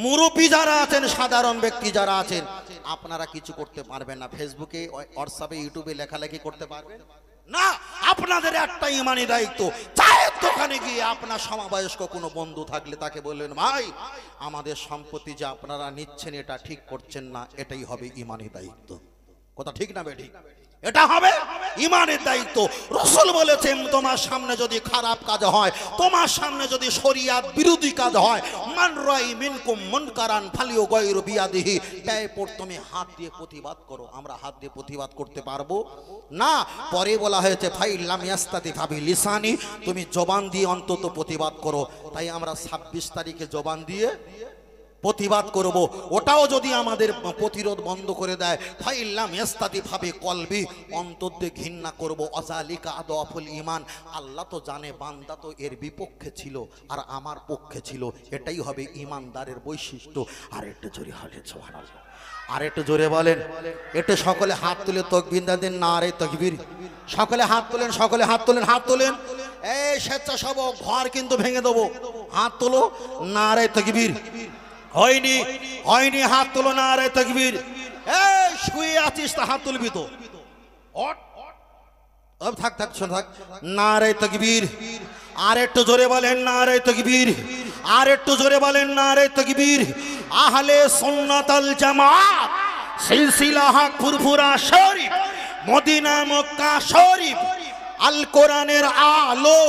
মুরব্বী যারা আছেন, সাধারণ ব্যক্তি যারা আছেন, আপনারা কিছু করতে পারবেন না। ফেসবুকে, হোয়াটসঅ্যাপে, ইউটিউবে লেখালেখি করতে পারবেন না। আপনাদের একটা ইমানি দায়িত্ব, চায়ের দোকানে গিয়ে আপনার সমবয়স্ক কোনো বন্ধু থাকলে তাকে বললেন, ভাই আমাদের সম্পত্তি যে আপনারা নিচ্ছেন এটা ঠিক করছেন না, এটাই হবে ইমানি দায়িত্ব। কথা ঠিক না বেঠিক? এটা হবে ইমানের দায়িত্ব। রাসূল বলেছেন, তোমার সামনে যদি খারাপ কাজ হয়, তোমার সামনে যদি শরিয়াত বিরোধী কাজ হয়, মান রাই মিনকুম মুনকারান ফালিয়ুগাইরু বিয়াদিহি, তারপর তুমি হাত দিয়ে প্রতিবাদ করো। আমরা হাত দিয়ে প্রতিবাদ করতে পারবো না। পরে বলা হয়েছে ফাইল্লাম ইয়াস্তাতি ফাবি লিসানি, তুমি জবান দিয়ে অন্তত প্রতিবাদ করো। তাই আমরা 26 তারিখে জবান দিয়ে প্রতিবাদ করব। ওটাও যদি আমাদের প্রতিরোধ বন্ধ করে দেয়, ফাইল্লাম ইয়াস্তাতি ফাবি কলবি, অন্তর দিয়ে ঘৃণা করব। অজালিকা আদফুল ঈমান, আল্লাহ তো জানে বান্দা তো এর বিপক্ষে ছিল আর আমার পক্ষে ছিল, এটাই হবে ঈমানদারের বৈশিষ্ট্য। আর একটু জোরে হলে সুবহানাল্লাহ, আর একটু জোরে বলেন। একটু সকলে হাত তুলে তাকবীর দেন, নারে তাকবীর। সকলে হাত তোলেন, সকলে হাত তোলেন, হাত তোলেন। এই স্বেচ্ছাসেবক ঘর কিন্তু ভেঙে দেবো, হাত তোলো, নারে তাকবীর। হয়নি হয়নি, হাত তোলো, নারে তাকবীর। এই শুয়ে আছিস তা হাত তুলবি তো? থাক থাক শোন, থাক। নারে তাকবীর। আর একটু জোরে বলেন নারে তাকবীর, আর একটু জোরে বলেন নারে তাকবীর। আহলে সুন্নাত আল জামাত, সিলসিলা হক ফুরফুরা শরীফ, মদিনা মক্কা শরীফ, আল কোরআনের আলো,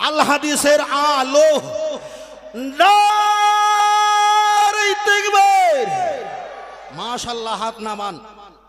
আল হাদিসের আলো। নারে তাকবীর। মাশাআল্লাহ, হাত নামান।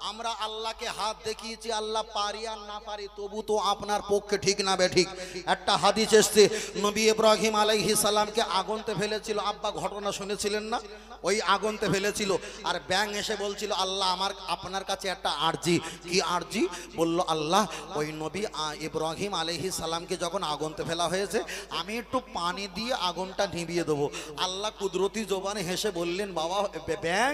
আমরা আল্লাহকে হাত দেখিয়েছি, আল্লাহ পারি আর না পারি, তবু তো আপনার পক্ষে ঠিক না বে ঠিক। একটা হাদিস এসছে, নবী ইব্রাহিম আলাইহিস সালামকে আগুনতে ফেলেছিল, আব্বা ঘটনা শুনেছিলেন না? ওই আগুনতে ফেলেছিল, আর ব্যাং এসে বলছিল আল্লাহ আপনার কাছে একটা আরজি। কি আরজি? বলল আল্লাহ ওই নবী ইব্রাহিম আলাইহিস সালামকে যখন আগুনতে ফেলা হয়েছে, আমি একটু পানি দিয়ে আগুনটা নিভিয়ে দেবো। আল্লাহ কুদরতি জবানে হেসে বললেন, বাবা ব্যাং,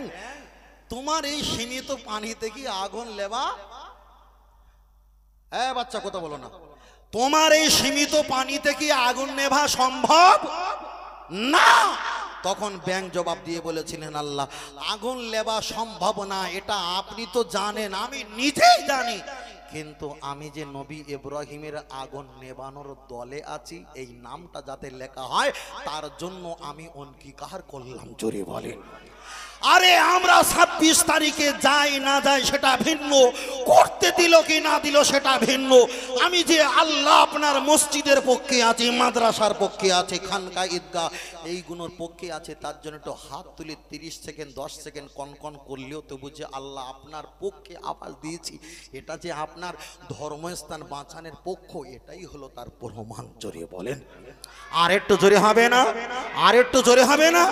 তোমার এই সীমিত পানিতে কি আগুন লেবা? হ্যাঁ বাচ্চা, কথা বলো না। তোমার এই সীমিত পানিতে কি আগুন নেভা সম্ভব না? তখন ব্যাং জবাব দিয়ে বলেছিলেন, আল্লাহ আগুন লেবা সম্ভব না এটা আপনি তো জানেন, আমি নিজেই জানি, কিন্তু আমি যে নবী ইব্রাহিমের আগুন নেবানোর দলে আছি, এই নামটা যাতে লেখা হয় তার জন্য আমি অঙ্গীকার করলাম। জোরে বলেন। আরে আমরা 26 তারিখে যাই না যাই সেটা ভিন্ন, করতে দিল কি না দিল সেটা ভিন্ন। আমি যে আল্লাহ আপনার মসজিদের পক্ষে আছি, মাদ্রাসার পক্ষে আছে, খানকা ঈদগাহ এইগুলোর পক্ষে আছে, তার জন্য একটু হাত তুলে 30 সেকেন্ড 10 সেকেন্ড কনকন করলেও তো বুঝে আল্লাহ আপনার পক্ষে আওয়াজ দিয়েছি, এটা যে আপনার ধর্মস্থান বাঁচানোর পক্ষ, এটাই হলো তার প্রমাণ। জোরে বলেন। আর একটু জোরে হবে না? আর একটু জোরে হবে না?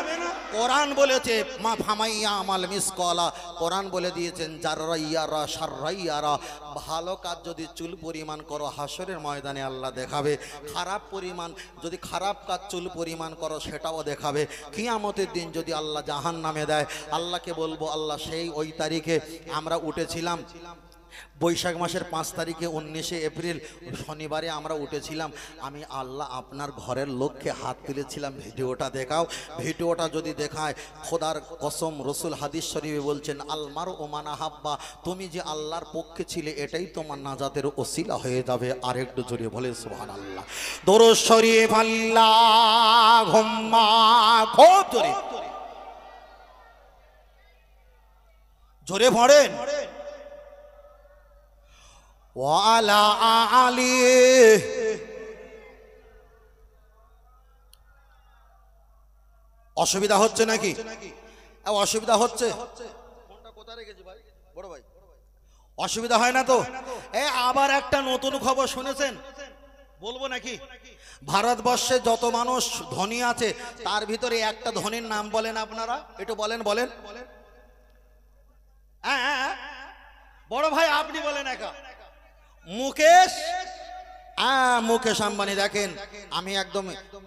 কোরআন বলেছে মা ফামাইয়া আমাল মিসকলা, কোরআন বলে দিয়েছেন জাররাইয়ারা শাররাইয়ারা, ভালো কাজ যদি চুল পরিমাণ করো হাসরের ময়দানে আল্লাহ দেখাবে, খারাপ পরিমাণ যদি খারাপ কাজ চুল পরিমাণ করো সেটাও দেখাবে। কিয়ামতের দিন যদি আল্লাহ জাহান্নামে দেয়, আল্লাহকে বলবো আল্লাহ সেই ওই তারিখে আমরা উঠেছিলাম, বৈশাখ মাসের 5 তারিখে 19 এপ্রিল শনিবারে আমরা উঠেছিলাম, আমি আল্লাহ আপনার ঘরের লোককে হাত তুলেছিলাম, ভিডিওটা দেখাও। ভিডিওটা যদি দেখায়, খোদার কসম রসুল হাদিস শরীফে বলছেন আলমার ওমানা হাব্বা, তুমি যে আল্লাহর পক্ষে ছিলে এটাই তোমার নাজাতের ওসিলা হয়ে যাবে। আর একটু জোরে বলে সুবহানাল্লাহ। দরুদ শরীফ আল্লাহুম্মা, খুব জোরে জোরে পড়েন। ওয়ালা আলী, অসুবিধা হচ্ছে নাকি? অসুবিধা হচ্ছে? বড় ভাই অসুবিধা হয় না তো? আবার একটা নতুন খবর শুনেছেন, বলবো নাকি? ভারতবর্ষে যত মানুষ ধনী আছে তার ভিতরে একটা ধনীর নাম বলেন আপনারা, একটু বলেন বলেন। বড় ভাই আপনি বলেন একা। মুকেশ, মুকেশ আম্বানি। দেখেন আমি একদম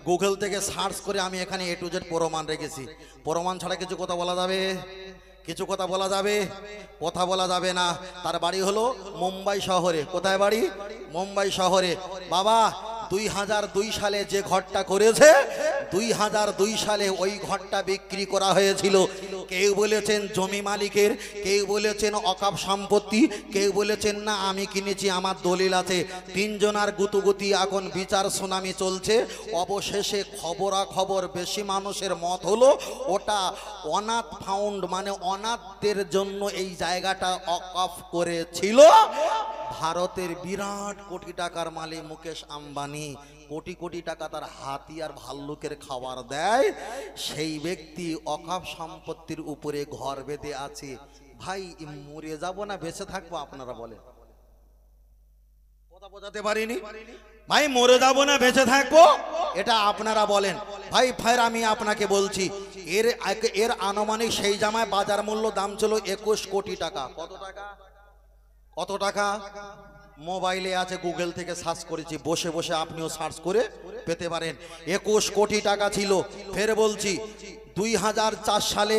গুগল থেকে সার্চ করে আমি এখানে A to Z প্রমাণ রেখেছি। প্রমাণ ছাড়া কিছু কথা বলা যাবে? কিছু কথা বলা যাবে? কথা বলা যাবে না। তার বাড়ি হলো মুম্বাই শহরে। কোথায় বাড়ি? মুম্বাই শহরে। বাবা 2002 সালে যে ঘরটা করেছে, 2002 সালে ওই ঘরটা বিক্রি করা হয়েছিল। কেউ বলেছেন জমি মালিকের, কেউ বলেছেন অকাপ সম্পত্তি, কেউ বলেছেন না আমি কিনেছি আমার দলিল আছে। তিনজনার গুতুগুতি, এখন বিচার শুনানি চলছে। অবশেষে খবরাখবর বেশি মানুষের মত হলো ওটা অনাথ ফাউন্ড, মানে অনাথদের জন্য এই জায়গাটা অকাপ করেছিল ভারতের বিরাট কোটি টাকার মালিক মুকেশ আম্বানি। কোটি কোটি টাকা তার হাতি আর ভাল্লুকের খাবার দেয়, সেই ব্যক্তি অকাপ সম্পত্তির উপরে ঘর বেঁধে আছে। ভাই মরে যাব না বেঁচে থাকবো আপনারা বলেন? কথা বোঝাতে পারিনি ভাই? মরে যাব না বেঁচে থাকবো এটা আপনারা বলেন। ভাই ফের আমি আপনাকে বলছি, এর আনুমানিক সেই জামায় বাজার মূল্য দাম ছিল 21 কোটি টাকা। কত টাকা? কত টাকা? মোবাইলে আছে, গুগল থেকে সার্চ করেছি, বসে বসে আপনিও সার্চ করে পেতে পারেন। 21 কোটি টাকা ছিল। ফের বলছি 2004 সালে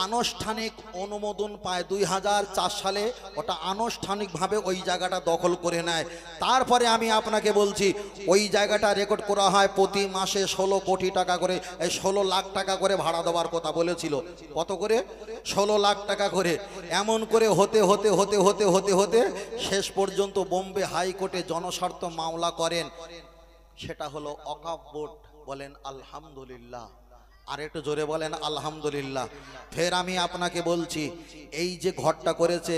আনুষ্ঠানিক অনুমোদন পায়। 2004 সালে ওটা আনুষ্ঠানিকভাবে ওই জায়গাটা দখল করে নেয়। তারপরে আমি আপনাকে বলছি ওই জায়গাটা রেকর্ড করা হয় প্রতি মাসে 16 কোটি টাকা করে, 16 লাখ টাকা করে ভাড়া দেওয়ার কথা বলেছিল। কত করে? 16 লাখ টাকা করে। এমন করে হতে হতে হতে হতে হতে হতে শেষ পর্যন্ত বোম্বে হাইকোর্টে জনস্বার্থ মামলা করেন, সেটা হলো ওয়াকফ বোর্ড। বলেন আলহামদুলিল্লাহ। আর একটু জোরে বলেন আলহামদুলিল্লাহ। ফের আমি আপনাকে বলছি, এই যে ঘরটা করেছে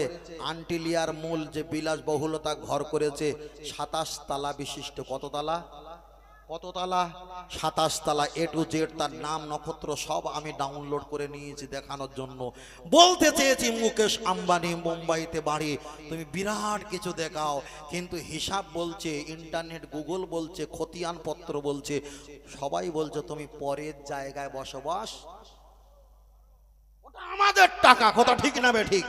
আন্টিলিয়ার মূল যে বিলাসবহুলতা ঘর করেছে, 27 তালা বিশিষ্ট। কত তালা? কততলা? 27 তলা, A to Z তার নাম নক্ষত্র সব আমি ডাউনলোড করে নিয়েছি দেখানোর জন্য। বলতে চেয়েছি মুকেশ আম্বানি মুম্বাইতে বাড়ি, তুমি বিরাট কিছু দেখাও, কিন্তু হিসাব বলছে, ইন্টারনেট গুগল বলছে, খতিয়ান পত্র বলছে, সবাই বলছে তুমি পরের জায়গায় বসবাস। ওটা আমাদের টাকা, কথা ঠিক না বে ঠিক?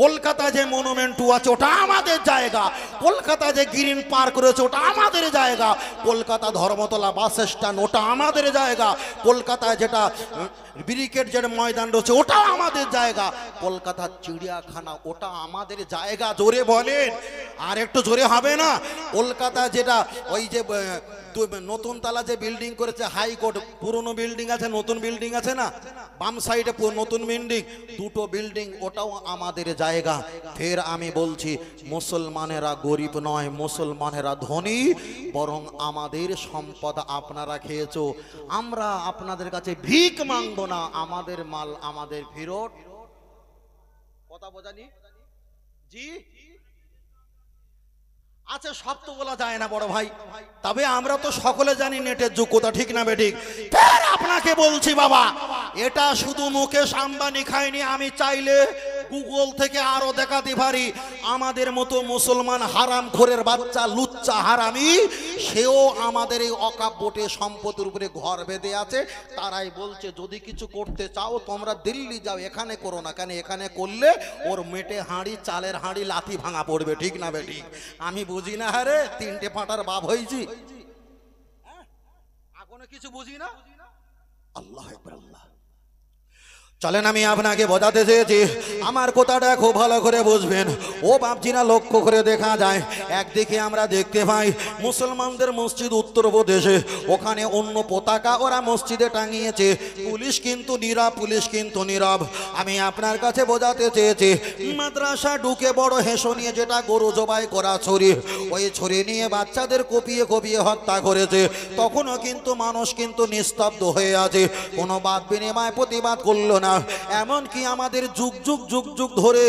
কলকাতা যে মনুমেন্ট আছে ওটা আমাদের জায়গা, কলকাতা যে গ্রিন পার্ক রয়েছে ওটা আমাদের জায়গা, কলকাতা ধর্মতলা বাস স্ট্যান্ড ওটা আমাদের জায়গা, কলকাতায় যেটা ব্রিগেড যেটা ময়দান রয়েছে ওটাও আমাদের জায়গা, কলকাতার চিড়িয়াখানা ওটা আমাদের জায়গা। জোরে বলেন, আর একটু জোরে হবে না? কলকাতা যেটা ওই যে নতুন তালা যে বিল্ডিং করেছে হাইকোর্ট, পুরনো বিল্ডিং আছে, নতুন বিল্ডিং আছে না, বাম সাইডে নতুন বিল্ডিং, দুটো বিল্ডিং ওটাও আমাদের জায়গা। ফের আমি বলছি মুসলমানেরা গরিব নয়, মুসলমানেরা ধনী, বরং আমাদের সম্পদ আপনারা খেয়েছো, আমরা আপনাদের কাছে ভিক মাংবো না, আমাদের মাল আমাদের ফেরত। কথা বোঝানি জি? আচ্ছা, সব তো বলা যায় না বড় ভাই, তবে আমরা তো সকলে জানি নেটের যুগ, কথা ঠিক না বেঠিক? ফের আপনাকে বলছি বাবা, এটা শুধু মুকেশ আম্বানি খায়নি, আমি চাইলে গুগল থেকে আরো দেখাতে পারি, আমাদের মতো মুসলমান হারামখোরের বাচ্চা লুচ্চা হারামি, সেও আমাদের এই অকাব্যটে সম্পদের উপরে ঘর বেঁধে আছে। তারাই বলছে যদি কিছু করতে চাও তোমরা দিল্লি যাও, এখানে করো না। কেন? এখানে করলে ওর মেটে হাঁড়ি, চালের হাঁড়ি লাথি ভাঙা পড়বে, ঠিক না বেঠিক? আমি বুঝি না, হারে তিনটে পাটার বাপ হয়েছি, এখনো কিছু বুঝি না। আল্লাহ আকবার, আল্লাহ। চলেন আমি আপনাকে বোঝাতে চেয়েছি, আমার কথাটা খুব ভালো করে বুঝবেন। ও বাপজিরা, লক্ষ্য করে দেখা যায়, একদিকে আমরা দেখতে পাই মুসলমানদের মসজিদ উত্তরপ্রদেশে, ওখানে অন্য পতাকা ওরা মসজিদে টাঙিয়েছে, পুলিশ কিন্তু নীরব, পুলিশ কিন্তু নীরব। আমি আপনার কাছে বোঝাতে চেয়েছি, মাদ্রাসা ঢুকে বড় হেসো নিয়ে যেটা গরু জবাই করা ছুরি, ওই ছুরি নিয়ে বাচ্চাদের কপিয়ে কপিয়ে হত্যা করেছে, তখনও কিন্তু মানুষ কিন্তু নিস্তব্ধ হয়ে আছে, কোনো বাদ বিনিময় প্রতিবাদ করলো না। এমনকি আমাদের যুগ যুগ যুগ যুগ ধরে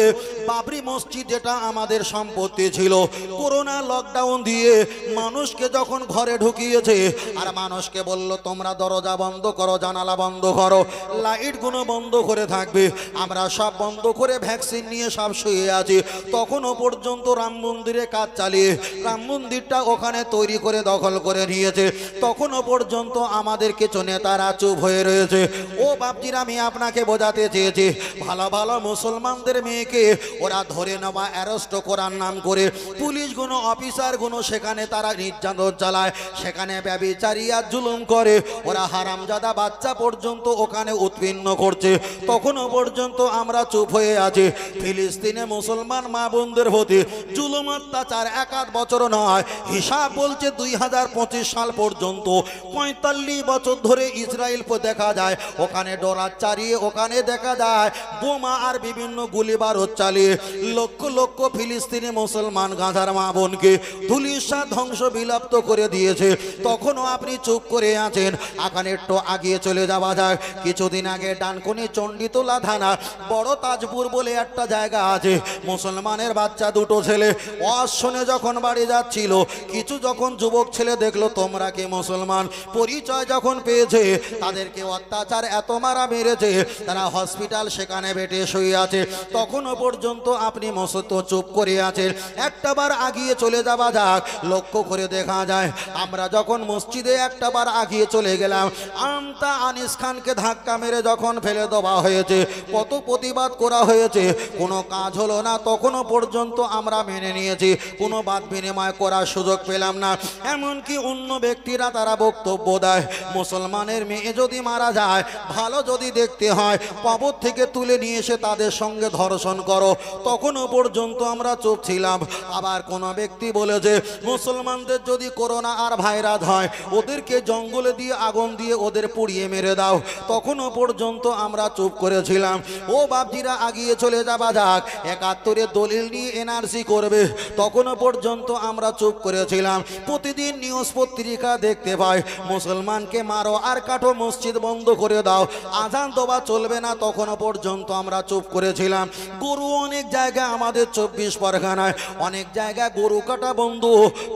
বাবরি মসজিদ যেটা আমাদের সম্পত্তি ছিল, করোনা লকডাউন দিয়ে মানুষকে যখন ঘরে ঢুকিয়েছে আর মানুষকে বলল তোমরা দরজা বন্ধ করো, জানালা বন্ধ করো, লাইটগুলো বন্ধ করে থাকবে, আমরা সব বন্ধ করে ভ্যাকসিন নিয়ে সব শুয়ে আছি, তখনও পর্যন্ত রাম মন্দিরে কাজ চালিয়ে রাম মন্দিরটা ওখানে তৈরি করে দখল করে নিয়েছে, তখনও পর্যন্ত আমাদের কিছু নেতারা চুপ হয়ে রয়েছে। ও বাপজিরা, আমি আপনাকে বোঝাতে চেয়েছি, ভালো ভালো মুসলমানদের মেয়েকে ওরা ধরে নেওয়া, অ্যারেস্ট করার নাম করে পুলিশগুলো, অফিসারগুলো সেখানে তারা নির্যাতন চালায়, সেখানে ব্যভিচারিয়া জুলুম করে, ওরা হারামজাদা বাচ্চা পর্যন্ত ওখানে উৎপন্ন করছে, তখনও পর্যন্ত আমরা চুপ হয়ে আছি। ফিলিস্তিনে মুসলমান মা বোনদের প্রতি জুলুম অত্যাচার এক আধ বছর নয়, হিসাব বলছে 2025 সাল পর্যন্ত 45 বছর ধরে ইসরায়েল দেখা যায় ওখানে ডলার চালিয়ে, ওখানে দেখা যায় বোমা আর বিভিন্ন গুলি বারুদ চালিয়ে লক্ষ লক্ষ ফিলিস্তিনি মুসলমান গাঁজার মা বোনকে ধুলিস্বাদ ধ্বংস বিলাপ্ত করে দিয়েছে, তখনও আপনি চুপ করে আছেন। এখানে একটু আগিয়ে চলে যাওয়া যায়, কিছুদিন আগে ডানকুনি চণ্ডীতলা থানা বড় তাজপুর বলে একটা জায়গা আছে, মুসলমানের বাচ্চা দুটো ছেলে ওয়াজ শুনে যখন বাড়ি যাচ্ছিল, কিছু যখন যুবক ছেলে দেখলো তোমরা কি মুসলমান, পরিচয় যখন পেয়েছে, তাদেরকে অত্যাচার এত মারা মেরেছে, তারা হসপিটাল সেখানে বেটে শুয়ে আছে, তখনও পর্যন্ত আপনি মস্ত চুপ করে আছেন। একটাবার আগিয়ে চলে যাওয়া যাক, লক্ষ্য করে দেখা যায় আমরা যখন মসজিদে একটাবার আগিয়ে চলে গেলাম, আমতা আনিস খানকে ধাক্কা মেরে যখন ফেলে দেওয়া হয়েছে, কত প্রতিবাদ করা হয়েছে, কোনো কাজ হলো না, তখনও পর্যন্ত আমরা মেনে নিয়েছি, কোনো বাদ বিনিময় করার সুযোগ পেলাম না। এমনকি অন্য ব্যক্তিরা তারা বক্তব্য দেয় মুসলমানের মেয়ে যদি মারা যায়, ভালো যদি দেখতে হয়, কবর থেকে তুলে নিয়ে এসে তাদের সঙ্গে ধর্ষণ করো, তখনও পর্যন্ত আমরা চুপ ছিলাম। আবার কোনো ব্যক্তি বলেছে মুসলমানদের যদি করোনা আর ভাইরাস হয়, ওদেরকে জঙ্গলে দিয়ে আগুন দিয়ে ওদের পুড়িয়ে মেরে দাও, তখনও পর্যন্ত আমরা চুপ করেছিলাম। ও বাপজিরা, আগিয়ে চলে যাওয়া যাক, 71-এর দলিল নিয়ে এনআরসি করবে, তখনও পর্যন্ত আমরা চুপ করেছিলাম। প্রতিদিন নিউজ পত্রিকা দেখতে পাই মুসলমানকে মারো আর কাটো, মসজিদ বন্ধ করে দাও, আজান দেওয়া চলবে বলবে না তখনও পর্যন্ত আমরা চুপ করেছিলাম। গরু অনেক জায়গায় আমাদের 24 পরগনায় অনেক জায়গায় গরু কাটা বন্ধ,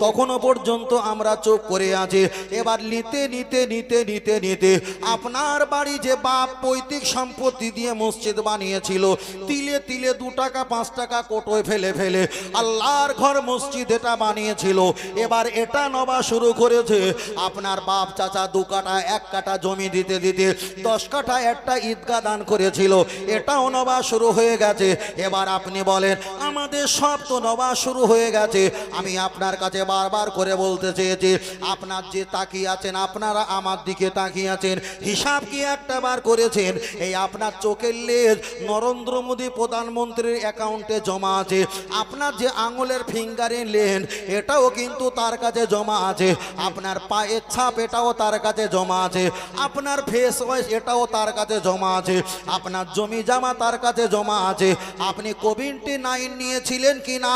তখনও পর্যন্ত আমরা চুপ করে আছি। এবার নিতে নিতে নিতে নিতে নিতে আপনার বাড়ি যে বাপ পৈতৃক সম্পত্তি দিয়ে মসজিদ বানিয়েছিল, তিলে তিলে 2 টাকা 5 টাকা কোটোয় ফেলে ফেলে আল্লাহর ঘর মসজিদ এটা বানিয়েছিল, এবার এটা নবা শুরু করেছে। আপনার বাপ চাচা 2 কাঠা 1 কাঠা জমি দিতে দিতে 10 কাঠা একটা ঈদগাহ দান করেছিল, এটাও নবা শুরু হয়ে গেছে। এবার আপনি বলেন আমাদের সব তো নবা শুরু হয়ে গেছে। আমি আপনার কাছে বারবার করে বলতে চেয়েছি, আপনার যে তাকিয়ে আছেন, আপনারা আমার দিকে তাকিয়ে আছেন, হিসাব কি একটা বার করেছেন? এই আপনার চোখের লেজ নরেন্দ্র মোদী প্রধানমন্ত্রীর অ্যাকাউন্টে জমা আছে, আপনার যে আঙুলের ফিঙ্গারিং লেন এটাও কিন্তু তার কাছে জমা আছে, আপনার পায়ের ছাপ এটাও তার কাছে জমা আছে, আপনার ফেস ওয়াইস এটাও তার কাছে জমা আছে, আপনার জমি জামা তার কাছে জমা আছে, আপনি কোভিড-19 নিয়েছিলেন কি না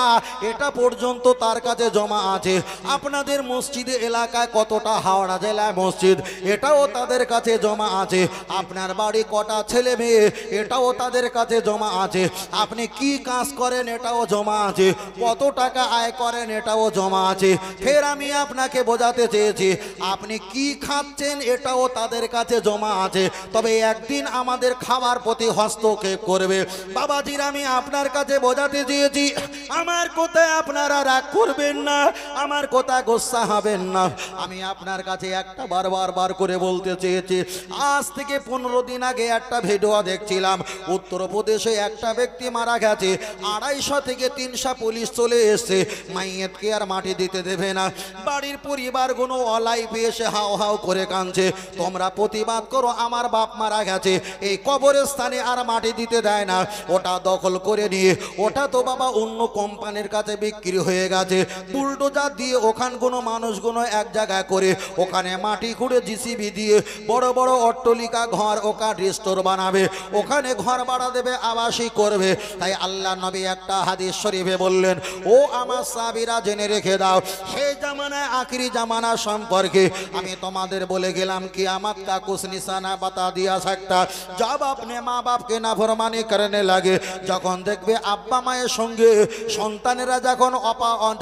এটা পর্যন্ত তার কাছে জমা আছে, আপনাদের মসজিদে এলাকায় কতটা হাওড়া জেলায় মসজিদ এটাও তাদের কাছে জমা আছে, আপনার বাড়ি কটা ছেলে মেয়ে এটাও তাদের কাছে জমা আছে, আপনি কি কাজ করেন এটাও জমা আছে, কত টাকা আয় করেন এটাও জমা আছে। ফের আমি আপনাকে বোঝাতে চেয়েছি আপনি কি খাচ্ছেন এটাও তাদের কাছে জমা আছে, তবে একদিন আমাদের খাবার প্রতি হস্তক্ষেপ করবে। বাবাজির আমি আপনার কাছে বোঝাতে চেয়েছি, আমার কোথায় আপনারা রাগ করবেন না, আমার কথা গোসা হবেন না। আমি আপনার কাছে একটা বার করে বলতে চেয়েছি, আজ থেকে 15 দিন আগে একটা ভিডিও দেখছিলাম, উত্তরপ্রদেশে একটা ব্যক্তি মারা গেছে, 250 থেকে 300 পুলিশ চলে এসছে, মাইয়েতকে আর মাটি দিতে দেবে না, বাড়ির পরিবারগুলো অলাইভে এসে হাও হাও করে কাঁদছে, তোমরা প্রতিবাদ করো, আমার বাপ মারা গেছে, এই কবরস্থানে আর মাটি দিতে দেয় না, ওটা দখল করে নিয়ে ওটা তো বাবা অন্য কোম্পানির কাছে বিক্রি হয়ে গেছে, বুলডোজার দিয়ে ওখানগুলো মানুষগুলো এক জায়গায় করে ওখানে মাটি খুঁড়ে জিসিবি দিয়ে বড় বড় অট্টালিকা ঘর ওখানে রিস্টোর বানাবে, ওখানে ঘর ভাড়া দেবে, আবাসিক করবে। তাই আল্লাহ নবী একটা হাদিস শরীফে বললেন, ও আমার সাহাবীরা জেনে রেখে দাও, সেই জামানায় আখিরি জামানা সম্পর্কে আমি তোমাদের বলে গেলাম কিয়ামত का कुछ निशाना बता दिया सकता, जब अपने माँ बाप के नाफरमानी करने लगे, যখন দেখবে আব্বা মায়ের সঙ্গে সন্তানেরা যখন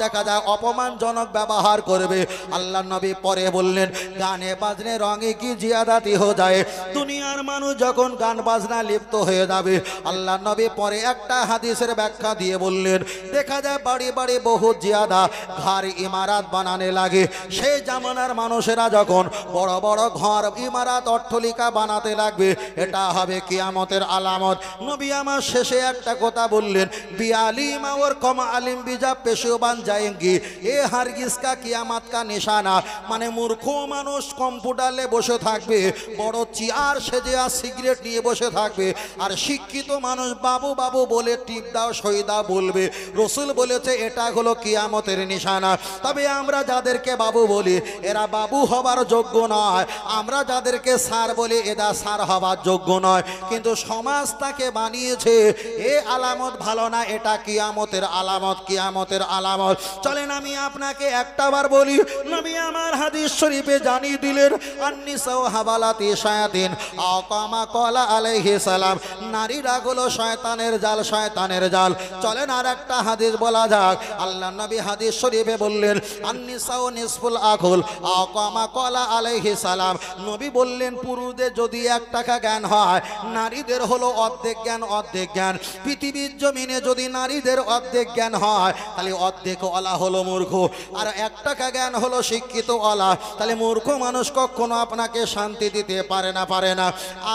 দেখা যায় অপমানজনক ব্যবহার করবে, আল্লাহ নবী পরে বললেন গানে বাজনে রঙে কি জিয়াদাতি হয়ে যায়, দুনিয়ার মানুষ যখন গান বাজনা লিপ্ত হয়ে যাবে, আল্লাহ নবী পরে একটা হাদিসের ব্যাখ্যা দিয়ে বললেন দেখা যায় বাড়ি বাড়ি বহু জিয়াদা ঘর ইমারত বানানে লাগে, সেই জামানার মানুষেরা যখন বড় বড় ঘর ইমারত অট্টালিকা বানাতে লাগবে, এটা হবে কিয়ামতের আলামত। নবী আমার শেষে একটা কথা বললেন, বিআলিম और कम आलिम भी जब पेशेबान जाएंगी ये हरगिज का कियामत का निशाना, মানে মূর্খ মানুষ কম্পিউটারে বসে থাকবে, বড় চেয়ার সেজে আর সিগারেট নিয়ে বসে থাকবে, আর শিক্ষিত মানুষ বাবু বাবু বলে টিপ দাও সই দাও বলবে। রসুল বলেছে এটা হলো কিয়ামতের নিশানা। তবে আমরা যাদেরকে বাবু বলি এরা বাবু হবার যোগ্য নয়, আমরা যাদেরকে স্যার বলি এরা স্যার হবার যোগ্য নয়, কিন্তু সমাজ তাকে বানিয়েছে এ আলামত ভালো না, এটা কিয়ামতের আলামত, কিয়ামতের আলামত। চলেন আমি আপনাকে একটাবার বলি, নবী আমার হাদিস শরীফে জানিয়ে দিলেন আন্নিসাউ হাবালাতি শায়াতিন আও কামা ক্বালা আলাইহিস সালাম, নারীরা হলো শয়তানের জাল, শয়তানের জাল। চলেন আর একটা হাদিস বলা যাক, আল্লাহ নবী হাদিস শরীফে বললেন আন্নিসাউ নিসফুল আকুল আও কামা ক্বালা আলাইহিস সালাম, নবী বললেন পুরুষদের যদি 1 টাকা জ্ঞান হয়, নারীদের হলো অর্ধেক জ্ঞান, অর্ধেক জ্ঞান। পৃথিবীর জমিনে যদি নারীদের অর্ধেক জ্ঞান হয় তাহলে অর্ধেক ওয়ালা হলো মূর্খ, আর 1 টাকা জ্ঞান হলো শিক্ষিত ওয়ালা, তাহলে মূর্খ মানুষ কখনো আপনাকে শান্তি দিতে পারে না, পারে না।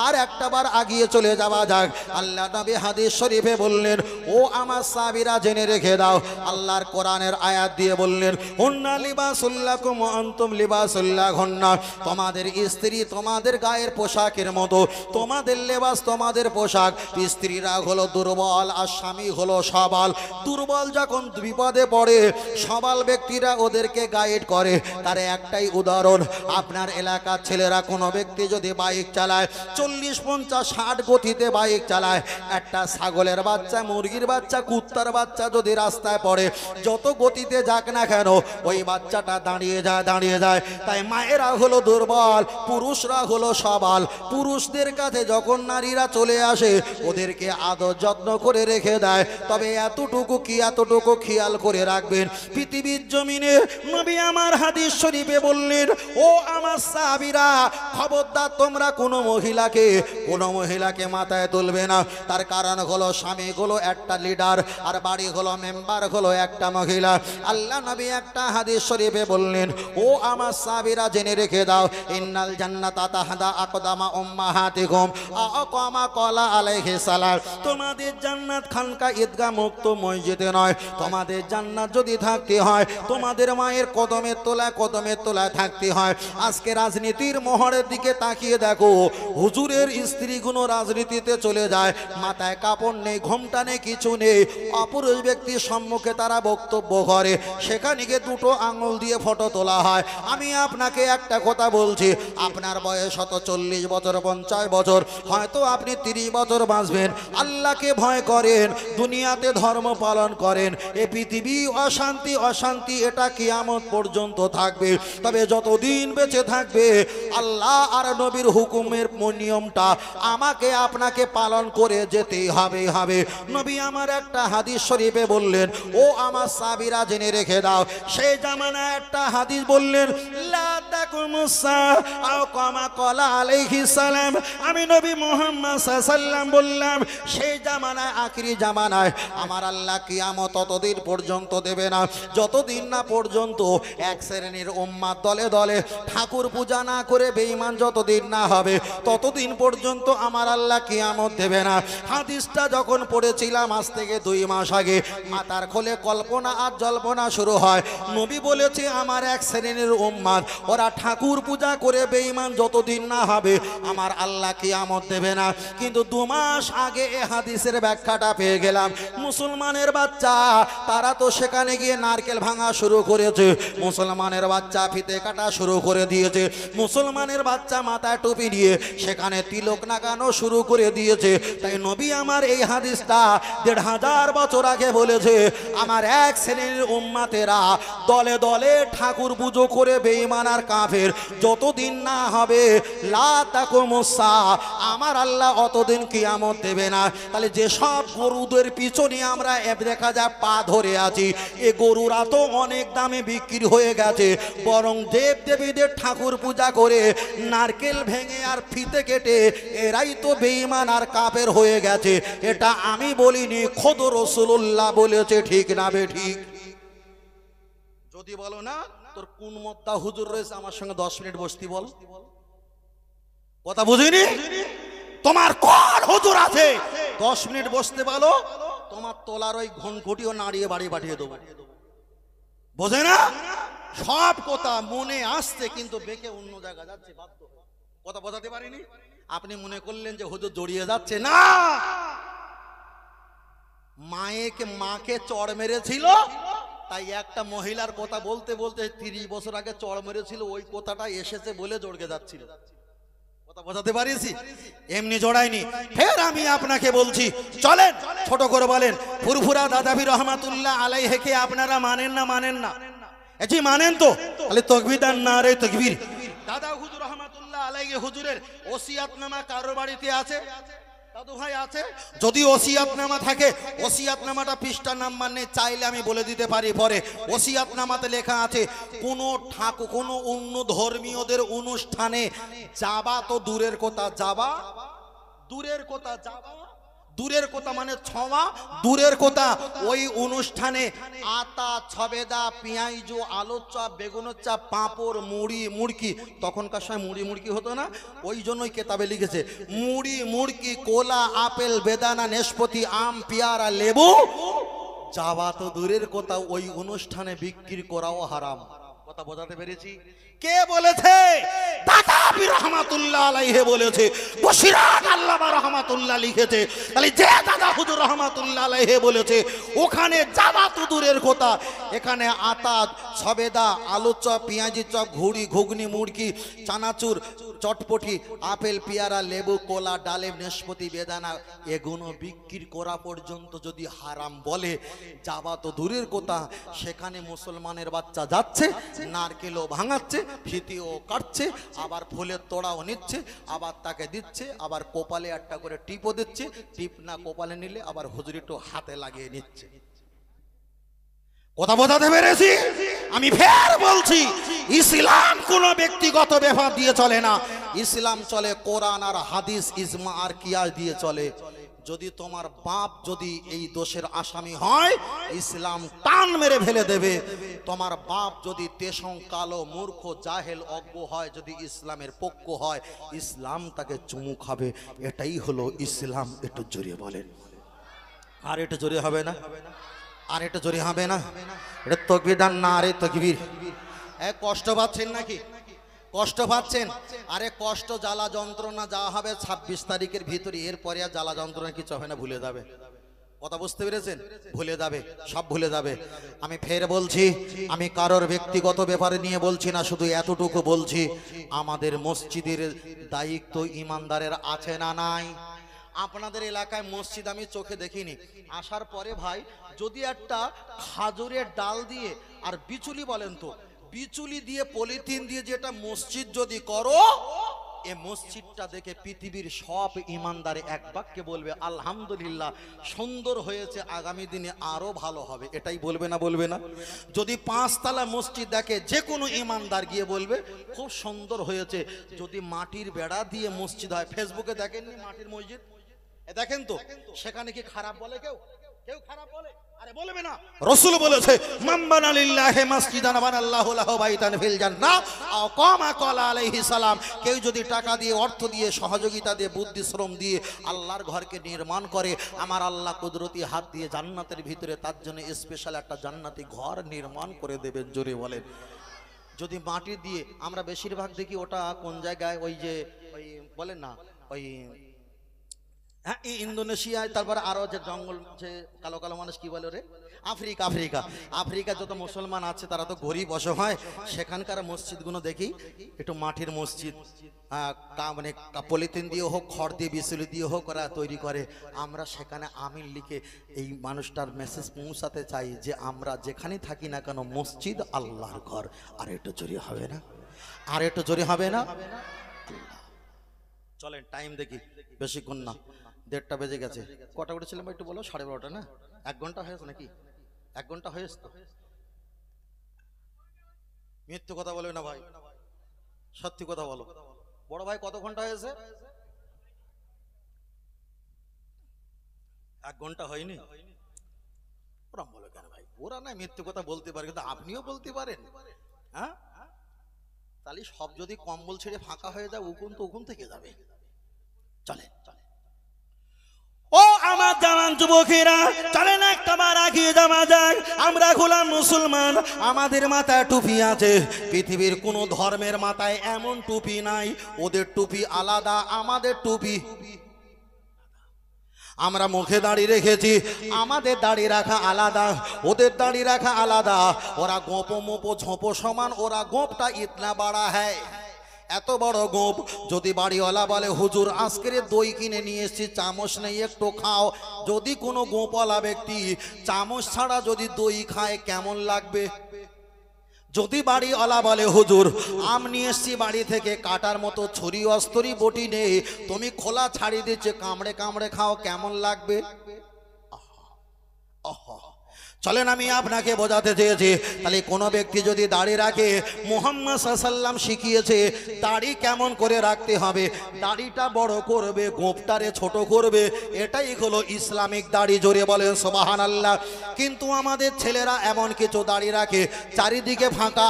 আর একটাবার আগিয়ে চলে যাওয়া যাক, আল্লাহ নবী হাদিস শরীফে বললেন ও আমার সাহাবীরা জেনে রেখে দাও, আল্লাহর কোরআনের আয়াত দিয়ে বললেন হুন্না লিবাসুল লাকুম ওয়া আনতুম লিবাসুল লাহুন্না, তোমাদের স্ত্রী তোমাদের গায়ের পোশাকের মতো, তোমাদের লেবাস তোমাদের পোশাক। স্ত্রীরা হলো দুর্বল আর স্বামী হলো সবল, দুর্বল যখন বিপদে পড়ে সবল ব্যক্তিরা ওদেরকে গাইড করে। তার একটাই উদাহরণ, আপনার এলাকার ছেলেরা কোনো ব্যক্তি যদি বাইক চালায় 40, 50, 60 গতিতে বাইক চালায়, একটা ছাগলের বাচ্চা, মুরগির বাচ্চা, কুত্তার বাচ্চা যদি রাস্তায় পড়ে, যত গতিতে যাক না কেন ওই বাচ্চাটা দাঁড়িয়ে যায়, দাঁড়িয়ে যায়। তাই মায়েরা হলো দুর্বল, পুরুষরা হলো সবল। পুরুষদের কাছে যখন নারীরা চলে আসে ওদেরকে আদর যত্ন করে রেখে দেয়। তবে এতটুকু খেয়াল করে রাখবেন, পৃথিবীর জমিনে নবী আমার হাদিস শরীফে বললেন, ও আমার সাহাবীরা, খবরদার তোমরা কোনো মহিলাকে মাথায় তুলবে না। তার কারণ হলো স্বামী হলো একটা লিডার, আর বাড়ি হলো মেম্বার হলো একটা মহিলা। আল্লাহ নবী একটা হাদিস শরীফে বললেন, ও আমার সাহাবীরা জেনে রেখে দাও, ইন্নাল জান্নাতা তাহতা আকদামা উম্মাহাতিকুম আকামা ক্বালা আলাইহিস সালাম। তোমাদের জান্নাত খানকা ঈদগাহ মুক্ত মসজিদে নয়। তোমাদের জান্নাত যদি থাকতে হয় তোমাদের মায়ের কদমের তলায় থাকতে হয়। আজকে রাজনীতির মোহরের দিকে তাকিয়ে দেখো, হুজুরের স্ত্রীগুলো রাজনীতিতে চলে যায়, মাথায় কাপড় নেই, ঘোমটা নেই, কিছু নেই, অপুরুষ ব্যক্তির সম্মুখে তারা বক্তব্য করে, সেখানে গিয়ে দুটো আঙুল দিয়ে ফটো তোলা হয়। আমি আপনাকে একটা কথা বলছি, আপনার বয়স হয়তো 40 বছর 50 বছর, হয়তো আপনি 30 বছর বাঁচবেন। আল্লাহকে ভয় করেন, দুনিয়াতে ধর্ম পালন করেন। এ পৃথিবী অশান্তি এটা কিয়ামত পর্যন্ত থাকবে। তবে যতদিন বেঁচে থাকবে আল্লাহ আর নবীর হুকুমের নিয়মটা আমাকে আপনাকে পালন করে যেতেই হবে। নবী আমার একটা হাদিস শরীফে বললেন, ও আমার সাহাবীরা জেনে রেখে দাও, সেই জামানায় একটা হাদিস বললেন, লা তাকুমুস সাআ কামা ক্বালা আলাইহিস সালাম। আমি নবী মুহাম্মদ সাল্লাল্লাহু আলাইহি ওয়াসাল্লাম বললাম, সেই জামানায়, আখিরি জামানায় আমার আল্লাহ কিয়ামত ততদিন পর্যন্ত দেবে না যতদিন না পর্যন্ত এক শ্রেণীর উম্মাত দলে দলে ঠাকুর পূজা না করে বেঈমান যতদিন না হবে ততদিন পর্যন্ত আমার আল্লাহ কিয়ামত দেবে না। হাদিসটা যখন পড়েছিলাম আজ থেকে 2 মাস আগে, মাথার খোলে কল্পনা আর জল্পনা শুরু হয়। নবী বলেছে আমার এক শ্রেণীর উম্মাত ওরা ঠাকুর পূজা করে বেঈমান যতদিন না হবে আমার আল্লাহ কিয়ামত দেবে না। কিন্তু 2 মাস আগে এ হাদিসের ব্যাখ্যাটা পেয়ে গেলাম। মুসলমানের বাচ্চা তারা তো সেখানে গিয়ে নারকেল ভাঙা শুরু করেছে, মুসলমানের বাচ্চা ফিতে কাটা শুরু করে দিয়েছে, মুসলমানের বাচ্চা মাথায় টুপি নিয়ে সেখানে তিলক লাগানো শুরু করে দিয়েছে। তাই নবী আমার এই হাদিসটা 1500 বছর আগে বলেছে, আমার এক শ্রেণীর উম্মাতেরা দলে দলে ঠাকুর পুজো করে বেঈমান আর কাফের যতদিন না হবে লা তাকুমুস সাআ, আমার আল্লাহ অতদিন কিয়ামত দেবে না। তাহলে যেসব গরুদের পিছনে আমরা দেখা যায় পা ধরে আছি, এ গরুরা তো অনেক দামে বিক্রি হয়ে গেছে, বরং দেব দেবীদের ঠাকুর পূজা করে নারকেল ভেঙে আর ফিতে কেটে এরাই তো বেঈমান আর কাফের হয়ে গেছে। এটা আমি বলিনি, খোদ রাসূলুল্লাহ বলেছে। ঠিক না বে ঠিক? যদি বলো না তোর কোন মত্তা হুজুর রয়েছে আমার সঙ্গে 10 মিনিট বসতি বল, কথা বুঝিনি? তোমার কোন হুজুর আছে 10 মিনিট বসতে বলো, তোমার তোলার ওই ঘনঘটিও নাড়িয়ে বাড়ি পাঠিয়ে দেবো। বোঝে না? সব কথা মনে আসছে কিন্তু বেঁকে অন্য জায়গা যাচ্ছে, বাধ্য। কথা বোঝাতে পারিনি? আপনি মনে করলেন যে হুজুর জড়িয়ে যাচ্ছে না, মাকে চড় মেরেছিল, তাই একটা মহিলার কথা বলতে বলতে 30 বছর আগে চড় মেরেছিল, ওই কথাটা এসেছে বলে জড়কে যাচ্ছিল। কথা বোঝাতে পারিছি? এমনি জড়াইনি। ফের আমি আপনাকে বলছি, চলেন ছোট করে বলেন, ফুরফুরা দাদাবি রহমাতুল্লাহ আলাইহিকে আপনারা মানেন না? জি মানেন তো, তাহলে তাকবীর দেন, নারে তাকবীর। দাদা হুজুর রহমাতুল্লাহ আলাইহি হুজুরের ওসিয়াতনামা কারোর বাড়িতে আছে? দাদু ভাই আছে? যদি ওসিয়াতনামা থাকে, ওসিয়াতনামাটা পৃষ্ঠা নাম্বার নেই, চাইলে আমি বলে দিতে পারি পরে। ওসিয়াতনামাতে লেখা আছে, কোনো অন্য ধর্মীয়দের অনুষ্ঠানে যাবা তো দূরের কথা, দূরের কথা মানে ছোঁয়া দূরের কথা, ওই অনুষ্ঠানে আতা, ছবেদা, পেঁয়াজু, আলুর চপ, বেগুনের চপ, পাঁপড়, মুড়ি, মুড়কি, তখনকার সময় মুড়ি মুড়কি হতো না, ওই জন্যই কেতাবে লিখেছে মুড়ি, মুড়কি, কোলা, আপেল, বেদানা, নেশপতি, আম, পেয়ারা, লেবু যাওয়া তো দূরের কথা, ওই অনুষ্ঠানে বিক্রি করাও হারাম। কথা বোঝাতে পেরেছি? কে বলেছে? দাদাবি রহমাতুল্লাহ আলাইহি বলেছে, বশিরাত আল্লামা রহমাতুল্লাহ লিখেছে। তাহলে যে দাদা হুজুর রহমাতুল্লাহ আলাইহি বলেছে ওখানে যাওয়া তো দূরের কথা, এখানে আতা, ছবেদা, আলু চপ, পেঁয়াজি চপ, ঘুড়ি, ঘুগনি, মুড়কি, চানাচুর, চটপটি, আপেল, পেয়ারা, লেবু, কলা, ডালিম, নাশপাতি, বেদানা এগুলো বিক্রি করা পর্যন্ত যদি হারাম বলে, যাবা তো দূরের কথা, সেখানে মুসলমানের বাচ্চা যাচ্ছে, নারকেলও ভাঙাচ্ছে, ফিতিও কাটছে, আবার ফুলের তোড়াও নিচ্ছে, আবার তাকে দিচ্ছে, আবার কপালে একটা করে টিপও দিচ্ছে, টিপ না কপালে নিলে আবার হুজুরিটো হাতে লাগিয়ে নিচ্ছে। কথা বোঝাতে পেরেছি? আমি ফের বলছি, ইসলাম কোন ব্যক্তিগত ব্যাপার দিয়ে চলে না। ইসলাম চলে কোরআন আর হাদিস, ইজমা আর কিয়াস দিয়ে চলে। যদি তোমার বাপ যদি এই দোষের আসামি হয়, ইসলাম টান মেরে ফেলে দেবে। তোমার বাপ যদি তেসং, কালো, মূর্খ, জাহেল, অজ্ঞ হয়, যদি ইসলামের পক্ষ হয়, ইসলাম তাকে চুমু খাবে। এটাই হলো ইসলাম। একটু জোরে বলেন। আর একটু জোরে হবে না? আর একটু জোরে হবে না? এটা তকবীর দান না, আরে তকবীর। কষ্ট পাচ্ছেন নাকি? কষ্ট পাচ্ছেন? আরে কষ্ট, জ্বালা, যন্ত্রণা যা হবে 26 তারিখের ভিতরে, এরপরে আর জ্বালা যন্ত্রণা কিছু হবে না, ভুলে যাবে। কথা বুঝতে পেরেছেন? ভুলে যাবে, সব ভুলে যাবে। আমি ফের বলছি, আমি কারোর ব্যক্তিগত ব্যাপারে নিয়ে বলছি না, শুধু এতটুকু বলছি, আমাদের মসজিদের দায়িত্ব ইমানদারের আছে না নাই? আপনাদের এলাকায় মসজিদ আমি চোখে দেখিনি, আসার পরে ভাই যদি একটা খাজুরের ডাল দিয়ে আর বিচুলি, বলেন তো, বিচুলি দিয়ে পলিথিন দিয়ে যেটা মসজিদ যদি করো, এ মসজিদটা দেখে পৃথিবীর সব ইমানদারে এক বাক্যে বলবে আলহামদুলিল্লাহ, সুন্দর হয়েছে, আগামী দিনে আরো ভালো হবে। এটাই বলবে না? বলবে না? যদি 5 তলা মসজিদ দেখে, যে কোনো ইমানদার গিয়ে বলবে খুব সুন্দর হয়েছে। যদি মাটির বেড়া দিয়ে মসজিদ হয়, ফেসবুকে দেখেননি মাটির মসজিদ? দেখেন তো, সেখানে কি খারাপ বলে কেউ? কেউ খারাপ বলে? আরে বলবে না। রাসূল বলেছে, মান বানা লিল্লাহি মাসজিদান বানাল্লাহু লাহু বাইতান ফিল জান্নাহ আও কামা ক্বালা আলাইহিস সালাম। কেউ যদি টাকা দিয়ে, অর্থ দিয়ে, সহযোগিতা দিয়ে, বুদ্ধি শ্রম দিয়ে আল্লাহর ঘরকে নির্মাণ করে, আমার আল্লাহ কুদরতি হাত দিয়ে জান্নাতের ভিতরে তার জন্য স্পেশাল একটা জান্নাতি ঘর নির্মাণ করে দেবেন। জোরে বলেন। যদি মাটি দিয়ে, আমরা বেশিরভাগ দেখি ওটা কোন জায়গায়, ওই যে ওই বলেন না, ওই হ্যাঁ ইন্দোনেশিয়ায়, তারপরে আরো যে জঙ্গল, যে কালো কালো মানুষ, কি বলে রে, আফ্রিকা। আফ্রিকা আফ্রিকা যত মুসলমান আছে তারা তো গরিব অসহায়, সেখানকার মসজিদগুলো দেখি একটু মাটির মসজিদ, মানে পলিথিন দিয়ে হোক, খড় দিয়ে, বিচুলি দিয়ে হোক ওরা তৈরি করে। আমরা সেখানে আমিন লিখে এই মানুষটার মেসেজ পৌঁছাতে চাই যে আমরা যেখানে থাকি না কেন, মসজিদ আল্লাহর ঘর। আর একটু জোরে হবে না? আর একটু জোরে হবে না? চলেন টাইম দেখি, বেশিক্ষণ না, 1:30 বেজে গেছে। কটা উঠেছিলাম একটু বলো? 12:30 না? 1 ঘন্টা হয়েছে নাকি? 1 ঘন্টা হয়েছে তো? মিথ্যে কথা বলবে না ভাই, সত্যি কথা বলো। বড় ভাই কত ঘন্টা হয়েছে? 1 ঘন্টা হয়নি? ওরা বলো কেন ভাই? ওরা না মিথ্যে কথা বলতে পারে, কিন্তু আপনিও বলতে পারেন। হ্যাঁ, তাহলে সব যদি কম্বল ছেড়ে ফাঁকা হয়ে যায়, উকুন তো উকুন থেকে যাবে। চলে চলে। ও আমার জানান যুবকেরা, চলেন একবার এগিয়ে যাওয়া যাক। আমরা গোলাম মুসলমান, আমাদের মাথায় টুপি আছে। পৃথিবীর কোন ধর্মের মাথায় এমন টুপি নাই। ওদের টুপি আলাদা, আমাদের টুপি। আমরা মুখে দাড়ি রেখেছি, আমাদের দাড়ি রাখা আলাদা, ওদের দাড়ি রাখা আলাদা। ওরা গোপো মোপো ঝোপো সমান, ওরা গোপটা ইতনা বড়া হ্যায়, এত বড় গোপ। যদি বাড়িওয়ালা বলে হুজুর আজকের দই কিনে নিয়ে এসেছি, চামচ নেই, একটু খাও। যদি কোনো গোপওয়ালা ব্যক্তি চামচ ছাড়া যদি দই খায়, কেমন লাগবে? যদি বাড়িওয়ালা বলে হুজুর আম নিয়ে এসছি বাড়ি থেকে, কাটার মতো ছুরি অস্তরি বটি নেই, তুমি খোলা ছাড়ি দিচ্ছে, কামড়ে কামড়ে খাও, কেমন লাগবে? চলেন আমি আপনাকে বোঝাতে চেয়েছি, তাহলে কোনো ব্যক্তি যদি দাড়ি রাখে, মুহাম্মদ সাল্লাল্লাহু আলাইহি ওয়াসাল্লাম শিখিয়েছে দাড়ি কেমন করে রাখতে হবে। দাড়িটা বড় করবে, গোঁপটারে ছোট করবে, এটাই হলো ইসলামিক দাড়ি। জোরে বলেন সুবহানাল্লাহ। কিন্তু আমাদের ছেলেরা এমন কিছু দাড়ি রাখে, চারিদিকে ফাঁকা,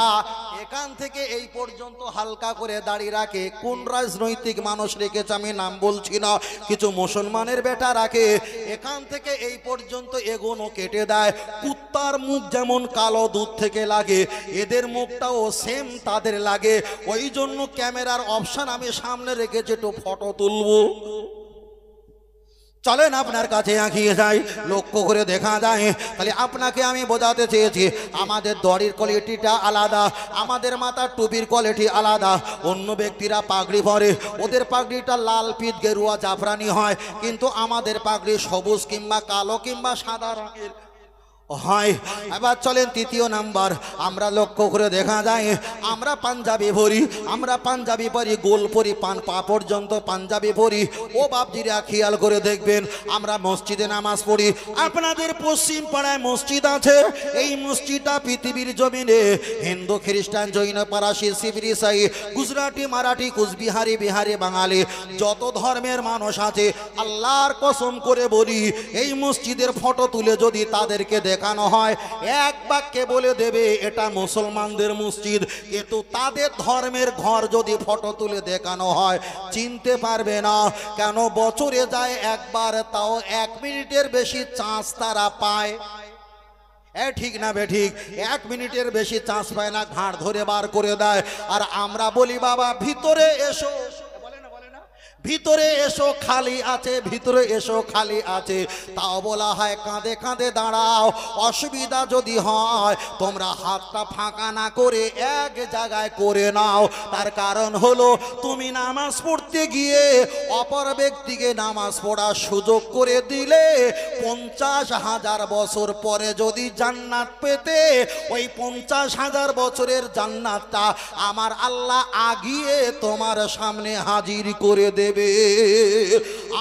এখান থেকে এই পর্যন্ত হালকা করে দাড়ি রাখে। কোন রাজনৈতিক মানুষ রেখেছে আমি নাম বলছি না, কিছু মুসলমানের বেটা রাখে, এখান থেকে এই পর্যন্ত এগোনো কেটে দেয়। কুত্তার মুখ যেমন কালো দুধ থেকে লাগে, এদের মুখটাও সেম তাদের লাগে। ওই জন্য ক্যামেরার অপশন আমি সামনে রেখেছি, একটু ফটো তুলবো। চলেন আপনার কাছে এগিয়ে যাই, লক্ষ্য করে দেখা যায়। তাহলে আপনাকে আমি বোঝাতে চেয়েছি আমাদের দড়ির কোয়ালিটিটা আলাদা, আমাদের মাথার টুপির কোয়ালিটি আলাদা। অন্য ব্যক্তিরা পাগড়ি পরে, ওদের পাগড়িটা লাল পিত গেরুয়া জাফরানি হয়, কিন্তু আমাদের পাগড়ি সবুজ কিংবা কালো কিংবা সাদা রঙের হয়। এবার চলেন তৃতীয় নাম্বার, আমরা লক্ষ্য করে দেখা যায় আমরা পাঞ্জাবি পরি, আমরা পাঞ্জাবি পরি, গোল পরি, পান পা পর্যন্ত পাঞ্জাবি পরি। ও বাপজিরা খেয়াল করে দেখবেন আমরা মসজিদে নামাজ পড়ি। আপনাদের পশ্চিম পাড়ায় মসজিদ আছে, এই মসজিদটা পৃথিবীর জমিনে হিন্দু খ্রিস্টান জৈন পারাসি শিবির ইসাই গুজরাটি মারাঠি কুচবিহারি বিহারি বাঙালি যত ধর্মের মানুষ আছে, আল্লাহর কসম করে বলি এই মসজিদের ফটো তুলে যদি তাদেরকে দেখানো হয় এক বাক্যে বলে দেবে এটা মুসলমানদের মসজিদ। কিন্তু তাদের ধর্মের ঘর যদি ফটো তুলে দেখানো হয় চিনতে পারবে না। কেন? বছরে যায় একবার, তাও 1 মিনিটের বেশি চান্স তারা পায়। ঠিক না বে ঠিক? 1 মিনিটের বেশি চান্স পায় না, ঘাড় ধরে বার করে দেয়। আর আমরা বলি বাবা ভিতরে এসো, ভিতরে এসো খালি আছে, ভিতরে এসো খালি আছে। তাও বলা হয় কাঁধে কাঁধে দাঁড়াও, অসুবিধা যদি হয় তোমরা হাতটা ফাঁকা না করে এক জায়গায় করে নাও। তার কারণ হলো তুমি নামাজ পড়তে গিয়ে অপর ব্যক্তিকে নামাজ পড়ার সুযোগ করে দিলে 50,000 বছর পরে যদি জান্নাত পেতে, ওই 50,000 বছরের জান্নাতটা আমার আল্লাহ আগিয়ে তোমার সামনে হাজির করে দেবে।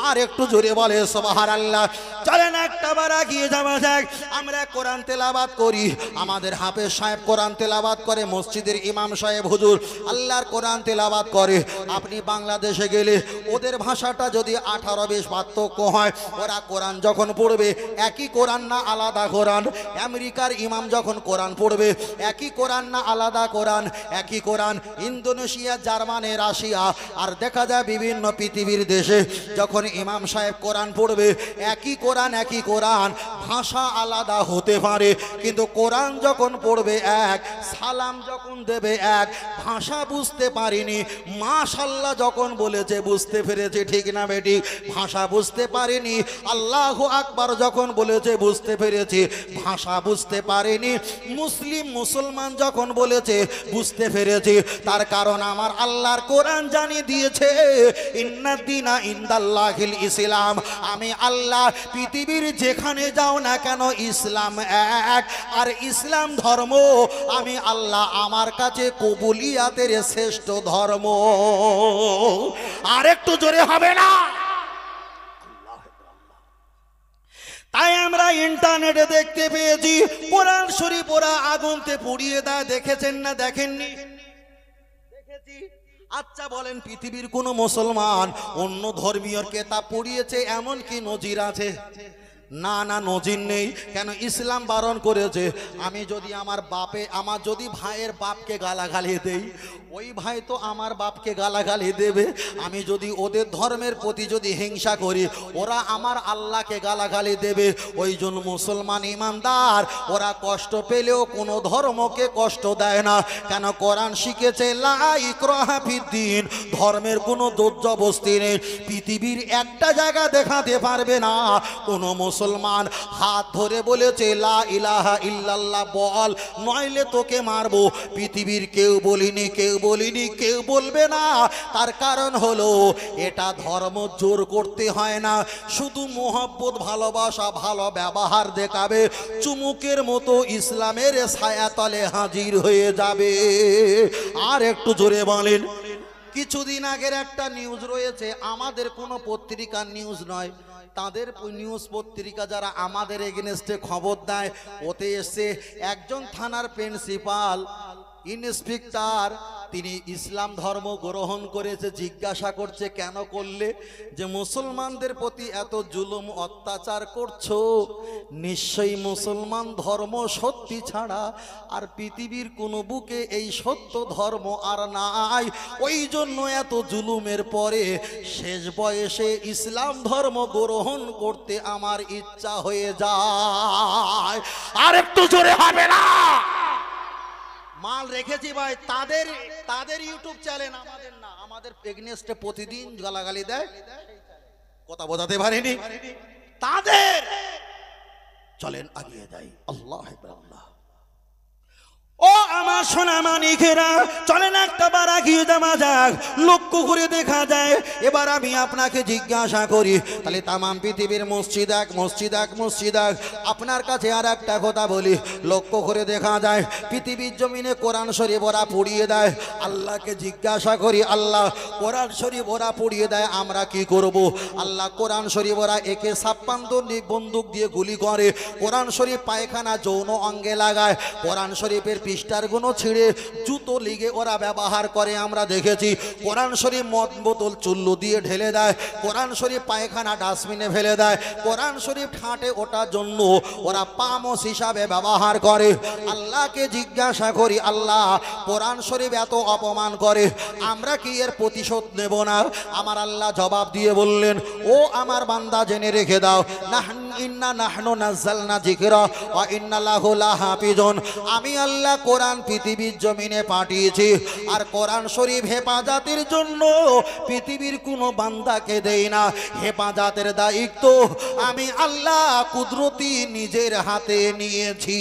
আর একটু জোরে বলে সুবহানাল্লাহ। চলেন একটা বার এগিয়ে যাওয়া যাক। আমরা কোরআন তেলাওয়াত করি, আমাদের হাফেজ সাহেব কোরআন তেলাওয়াত করে, মসজিদের ইমাম সাহেব হুজুর আল্লাহর কোরআন তেলাওয়াত করে। আপনি বাংলাদেশে গেলে ওদের ভাষাটা যদি 18-20 পার্থক্য হয়, ওরা কোরআন যখন পড়বে একই কোরআন না আলাদা কোরআন। আমেরিকার ইমাম যখন কোরআন পড়বে একই কোরআন না আলাদা কোরআন, একই কোরআন। ইন্দোনেশিয়া, জার্মানি, রাশিয়া আর দেখা যায় বিভিন্ন পৃথিবীর দেশে যখন ইমাম সাহেব কোরআন পড়বে একই কোরআন, একই কোরআন, ভাষা আলাদা হতে পারে কিন্তু কোরআন যখন পড়বে এক, সালাম যখন দেবে এক। ভাষা বুঝতে পারিনি, মাশাআল্লাহ যখন বলেছে বুঝতে পেরেছে, ঠিক না বেটি? ভাষা বুঝতে পারিনি, আল্লাহু আকবার যখন বলেছে বুঝতে পেরেছি, ভাষা বুঝতে পারিনি। মুসলমান যখন বলেছে বুঝতে পেরেছি। তার কারণ আমার আল্লাহর কোরআন জানিয়ে দিয়েছে ইন্নাদ্দিনা ইনদাল্লাহিল ইসলাম। আমি আল্লাহ পৃথিবীর যেখানে যাও না কেন ইসলাম এক, আর ইসলাম ধর্ম আমি আল্লাহ আমার কাছে কবুলিয়াতের শ্রেষ্ঠ ধর্ম। আর একটু জোরে হবে না? তাই আমরা ইন্টারনেটে দেখতে পেয়েছি কোরআন শরীফ ওরা আগুনতে পুড়িয়ে দেয়। দেখেছেন না দেখেননি? দেখেছি। আচ্ছা বলেন পৃথিবীর কোন মুসলমান অন্য ধর্মীয় কেতাব পড়িয়েছে এমন কি নজির আছে? না না, নজির নেই। কেন? ইসলাম বারণ করেছে আমি যদি আমার যদি ভাইয়ের বাপকে গালাগালি দেই, ওই ভাই তো আমার বাপকে গালাগালি দেবে। আমি যদি ওদের ধর্মের প্রতি যদি হিংসা করি, ওরা আমার আল্লাহকে গালাগালি দেবে। ওই জন্য মুসলমান ইমানদার ওরা কষ্ট পেলেও কোনো ধর্মকে কষ্ট দেয় না। কেন? কোরআন শিখেছে লা ইকরাহা ফিদ্দিন, ধর্মের কোনো জবরদস্তি নেই। পৃথিবীর একটা জায়গা দেখাতে পারবে না কোনো মুসলমান হাত ধরে বলেছে লা ইলাহা ইল্লাল্লাহ বল, নইলে তোকে মারবো। পৃথিবীর কেউ বলিনি, কেউ বলিনি, কেউ বলবে না। তার কারণ হলো এটা ধর্ম জোর করতে হয় না, শুধু মোহব্বত, ভালোবাসা, ভালো ব্যবহার দেখাবে, চুমুকের মতো ইসলামের ছায়াতলে হাজির হয়ে যাবে। আর একটু জোরে বলেন। কিছুদিন আগের একটা নিউজ রয়েছে, আমাদের কোনো পত্রিকার নিউজ নয়, তাদের নিউজ পত্রিকা যারা আমাদের এগেনস্টে খবর দেয়, ওতে এসে একজন থানার প্রিন্সিপাল ইন্সপেক্টর তিনি ইসলাম ধর্ম গ্রহণ করেছে। জিজ্ঞাসা করছে কেন করলে? যে মুসলমানদের প্রতি এত জুলুম অত্যাচার করছো, নিশ্চয়ই মুসলমান ধর্ম সত্যি ছাড়া আর পৃথিবীর কোনো বুকে এই সত্য ধর্ম আর নাই। ওই জন্য এত জুলুমের পরে শেষ বয়সে ইসলাম ধর্ম গ্রহণ করতে আমার ইচ্ছা হয়ে যায়। আর একটু জোরে হবে না? মাল রেখেছি ভাই, তাদের ইউটিউব চ্যানেল, আমাদের না। আমাদের এগেইনস্টে প্রতিদিন গালাগালি দেয়। কথা বোঝাতে পারিনি তাদের চলেন আগিয়ে যাই আল্লাহ আল্লাহ ও আমার সোনা মানিকেরা চলেন একটা বার আগিয়ে যাওয়া যাক লক্ষ্য করে দেখা যায় এবার আমি আপনাকে জিজ্ঞাসা করি তাহলে তামাম পৃথিবীর মসজিদ এক আপনার কাছে আর একটা কথা বলি লক্ষ্য করে দেখা যায় পৃথিবীর জমিনে কোরআন শরীফ ওরা পুড়িয়ে দেয় আল্লাহকে জিজ্ঞাসা করি আল্লাহ কোরআন শরীফ ওরা পুড়িয়ে দেয় আমরা কি করব আল্লাহ কোরআন শরীফ ওরা একে 56 বন্দুক দিয়ে গুলি করে কোরআন শরীফ পায়খানা যৌন অঙ্গে লাগায় কোরআন শরীফের পৃষ্ঠার গুলো ছিঁড়ে জুতো লিগে ওরা ব্যবহার করে আমরা দেখেছি কোরআন শরীফ মদ বোতল চুল্লু দিয়ে ঢেলে দেয় কোরআন শরীফ পায়খানা ডাস্টবিনে ফেলে দেয় কোরআন শরীফ ঠাঁটে ওটার জন্য ওরা পামস হিসাবে ব্যবহার করে আল্লাহকে জিজ্ঞাসা করি আল্লাহ কোরআন শরীফ এত অপমান করে আমরা কি এর প্রতিশোধ নেব না আমার আল্লাহ জবাব দিয়ে বললেন ও আমার বান্দা জেনে রেখে দাও ইন্না নাহনু নাযালনা যিকরা ওয়া ইন্না লাহু লাহাফিজুন আমি আল্লাহ কোরআন পৃথিবীর জমিনে পাঠিয়েছি আর কোরআন শরীফ হেফাজতের জন্য পৃথিবীর কোনো বান্দাকে দেই না হেফাজতের দায়িত্ব আমি আল্লাহ কুদরতি নিজের হাতে নিয়েছি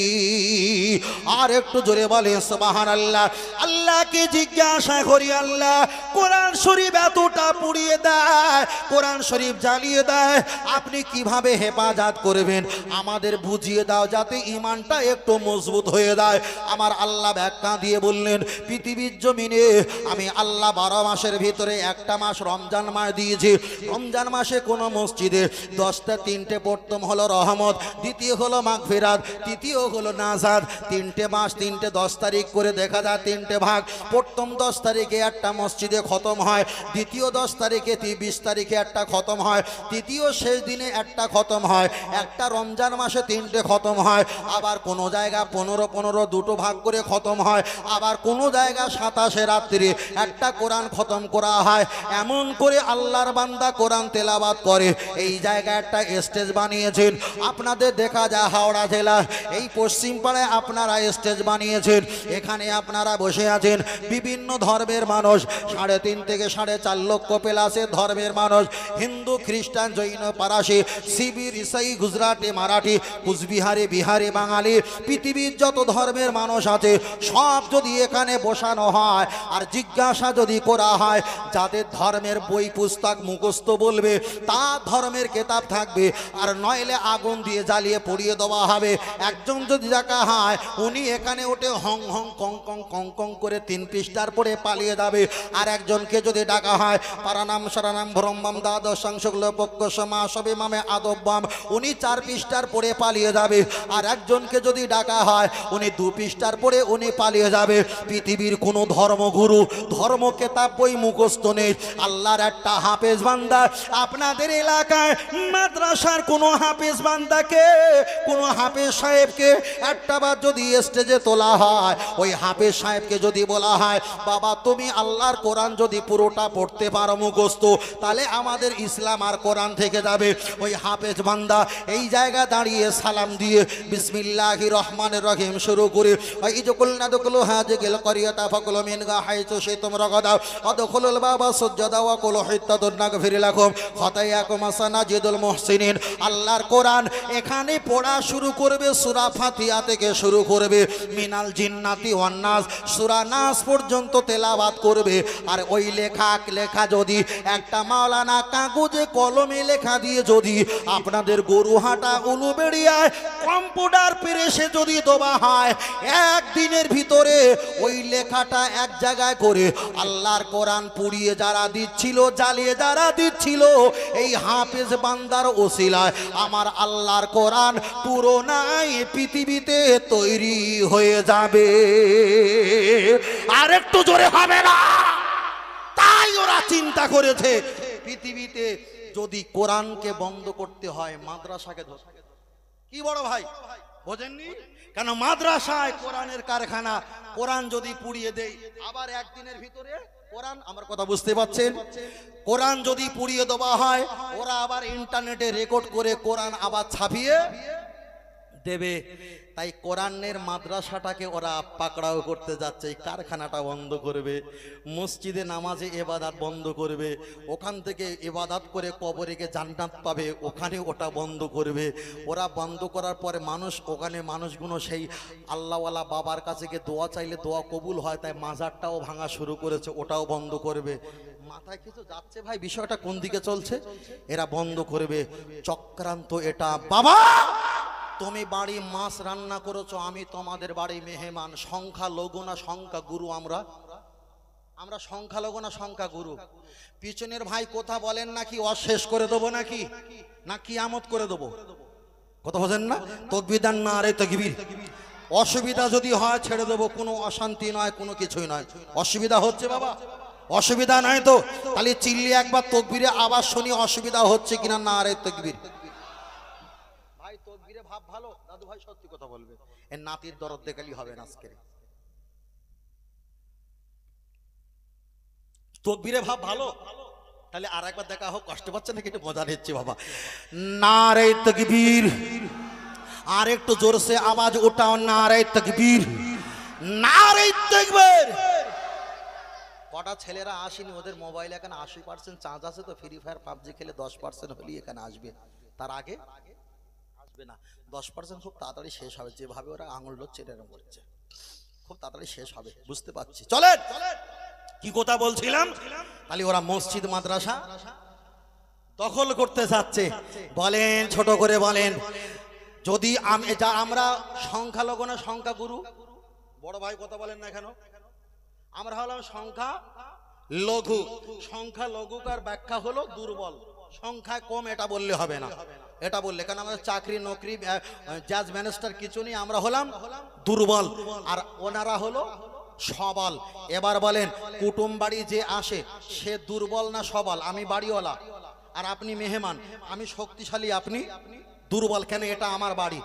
আর একটু জোরে বলে সুবহানাল্লাহ আল্লাহকে জিজ্ঞাসা করি আল্লাহ কোরআন শরীফ এতটা পুড়িয়ে দেয় কোরআন শরীফ জ্বালিয়ে দেয় আপনি কিভাবে হেফাজত করবেন আমাদের বুঝিয়ে দাও যাতে ঈমানটা একটু মজবুত হয়ে যায় আমার আল্লাহ ব্যাখ্যা দিয়ে বললেন পৃথিবীর জমিনে আমি আল্লাহ 12 মাসের ভিতরে একটা মাস রমজান মাস দিয়েছি রমজান মাসে কোন মসজিদে 10টা 3টে প্রথম হলো রহমত দ্বিতীয় হলো মাগফিরাত তৃতীয় হলো নাজাত 3টে মাস 3টে 10 তারিখ করে দেখা যায় 3টে ভাগ প্রথম 10 তারিখে একটা মসজিদে খতম হয় দ্বিতীয় 10 তারিখে 20 তারিখে একটা খতম হয় তৃতীয় শেষ দিনে একটা খতম হয় একটা রমজান মাসে 3টে খতম হয় আবার কোন জায়গা 15 দুটো ভাগ করে খতম হয় আবার কোন জায়গা 27 রাত্রি একটা কোরআন খতম করা হয় এমন করে আল্লাহর বান্দা কোরআন তেলাওয়াত করে এই জায়গায় একটা স্টেজ বানিয়েছেন আপনাদের দেখা যায় হাওড়া জেলা এই পশ্চিম পাড়ায় আপনারা স্টেজ বানিয়েছেন এখানে আপনারা বসে আছেন বিভিন্ন ধর্মের মানুষ 3.5 থেকে 4.5 লক্ষ প্লাসের ধর্মের মানুষ হিন্দু খ্রিস্টান জৈন পারাসি শিবির ইসাই গুজরাটি মারাঠি কুচবিহারি বিহারি বাঙালি পৃথিবীর যত ধর্মের মানুষ আছে সব যদি এখানে বসানো হয় আর জিজ্ঞাসা যদি করা হয় যাদের ধর্মের বই পুস্তক মুখস্থ বলবে তার ধর্মের কিতাব থাকবে আর নইলে আগুন দিয়ে জ্বালিয়ে পুড়িয়ে দেওয়া হবে একজন যদি দেখা হয় উনি এখানে ওঠে হং হং কং কং কং কং করে 3 পৃষ্ঠার পরে পালিয়ে যাবে আর একজনকে যদি ডাকা হয় পারানাম শরণাম ব্রহ্মম দ্বাদশ সংশুক্ল পক্ষ সমা সবে মামে আদব্বাম উনি 4 পৃষ্ঠার পরে পালিয়ে যাবে আর একজনকে যদি ডাকা হয় উনি 2 পৃষ্ঠার পরে উনি পালিয়ে যাবে পৃথিবীর কোনো ধর্মগুরু ধর্ম কিতাব বই মুখস্থ নেই আল্লাহর একটা হাফেজ বান্দা আপনাদের এলাকায় মাদ্রাসার কোনো হাফেজ বান্দাকে কোনো হাফেজ সাহেবকে একটা বার যদি স্টেজে তোলা হয় ওই হাফেজ সাহেবকে যদি বলা হয় বাবা তুমি আল্লাহর কোরআন যদি পুরোটা পড়তে পারো মুখস্থ তাহলে আমাদের ইসলাম আর কোরআন থেকে যাবে ওই হাফেজ বান্দা এই জায়গা দাঁড়িয়ে সালাম দিয়ে বিসমিল্লাহির রহমানির রহিম শুরু করে এই যে কুলনা দকুলু হাজে গেল করিয়াতা ফাকুলু মিনগা হাইতু শাইতুম রাগাদাও আদখুলুল বাবা সুজদা ওয়া কুলু হিত্তাতুন নাগফিরিলাকুম খাতায়াকুম আসানাজিদুল মুহসিনিন আল্লাহর কোরআন এখানে পড়া শুরু করবে সূরা ফাতিহা থেকে শুরু করবে মিনাল জিন্নাতি ওয়ান নাস সূরা নাস পর্যন্ত তেলাওয়াত করবে আর ওই লেখা যদি একটা মাওলানা কাগজে কলমে লেখা দিয়ে যদি আপনাদের গরুহাটা উলুবেড়িয়ায় কম্পিউটার প্রেসে যদি দেওয়া হয় একদিনের ভিতরে ওই লেখাটা এক জায়গায় করে আল্লাহর কোরআন পুড়িয়ে যারা দিচ্ছিল জ্বালিয়ে যারা দিচ্ছিল এই হাফেজ বান্দার ওসিলায় আমার আল্লাহর কোরআন পুরো নাই পৃথিবীতে তৈরি হয়ে যাবে আর একটু জোরে হবে না তাই ওরা চিন্তা করেছে পৃথিবীতে যদি কোরআনকে বন্ধ করতে হয় মাদ্রাসাকে কি বড় ভাই বোঝেননি কেন মাদ্রাসায় কোরআনের কারখানা কোরআন যদি পুড়িয়ে দেয় আবার একদিনের ভিতরে কোরআন আমার কথা বুঝতে পারছেন কোরআন যদি পুড়িয়ে দেওয়া হয় ওরা আবার ইন্টারনেটে রেকর্ড করে কোরআন আবার ছাপিয়ে দেবে। তাই কোরআনের মাদ্রাসাটাকে ওরা পাকড়াও করতে যাচ্ছে, এই কারখানাটা বন্ধ করবে, মসজিদে নামাজে ইবাদত বন্ধ করবে, ওখান থেকে ইবাদত করে কবরে গিয়ে জান্নাত পাবে, ওখানে ওটা বন্ধ করবে। ওরা বন্ধ করার পরে মানুষ ওখানে মানুষগুলো সেই আল্লাহওয়ালা বাবার কাছে গিয়ে দোয়া চাইলে দোয়া কবুল হয়, তাই মাজারটাও ভাঙা শুরু করেছে, ওটাও বন্ধ করবে। মাথায় কিছু যাচ্ছে ভাই, বিষয়টা কোন দিকে চলছে? এরা বন্ধ করবে, চক্রান্ত এটা। বাবা তুমি বাড়ি মাছ রান্না করেছো, আমি তোমাদের বাড়ি মেহমান। সংখ্যা লঘু না সংখ্যা গুরু? আমরা সংখ্যা লঘু না সংখ্যা গুরু? পিছনের ভাই কথা বলেন নাকি অশেষ করে দেবো নাকি, না কিয়ামত করে দেবো? কথা বোঝেন না? তকবীর না আরে তাকবীর। অসুবিধা যদি হয় ছেড়ে দেবো, কোনো অশান্তি নয়, কোনো কিছুই নয়। অসুবিধা হচ্ছে বাবা? অসুবিধা নাই তো? তাহলে চিল্লি একবার তকবীরে আবার শুনি অসুবিধা হচ্ছে কিনা। না আরে তাকবীর। ভাই তকবীরে ভাব ভালো, দাদু ভাই সত্যি কথা বলবে, এর নাতির দরদ দেখালি হবে না আজকে। তকবীরে ভাব ভালো, তাহলে আর একবার দেখা হোক। কষ্ট পাচ্ছে নাকি? একটু মজা নিচ্ছি বাবা। নারে তাকবীর। আর একটু জোরসে আওয়াজ উঠাও, নারে তাকবীর, নারে তাকবীর। কটা ছেলেরা আসেনি, ওদের মোবাইল এখানে 80% চার্জ আছে, তো ফ্রি ফায়ার পাবজি খেলে 10% হলেই এখানে আসবে, তার আগে আসবে না। 10% খুব তাড়াতাড়ি শেষ হবে, যেভাবে ওরা আঙুল লচ্ছে এরকম করছে, খুব তাড়াতাড়ি শেষ হবে, বুঝতে পারছি। চলেন, কি কথা বলছিলাম? তাহলে ওরা মসজিদ মাদ্রাসা দখল করতে যাচ্ছে। বলেন, ছোট করে বলেন, যদি আমরা সংখ্যালঘু না সংখ্যা গুরু? বড় ভাই কথা বলেন না কেন? আমরা হলাম সংখ্যা লঘু। সংখ্যা লঘুকার ব্যাখ্যা হলো দুর্বল, সংখ্যায় কম এটা বললে হবে না। এটা বললে, কারণ আমাদের চাকরি নকরি জাজ ম্যানেজার কিছু নেই, আমরা হলাম দুর্বল, আর ওনারা হলো সবল। এবার বলেন, কুটুম বাড়ি যে আসে সে দুর্বল না সবল? আমি বাড়িওয়ালা আর আপনি মেহমান, আমি শক্তিশালী, আপনি দুর্বল, কেন? এটা আমার বাড়ি।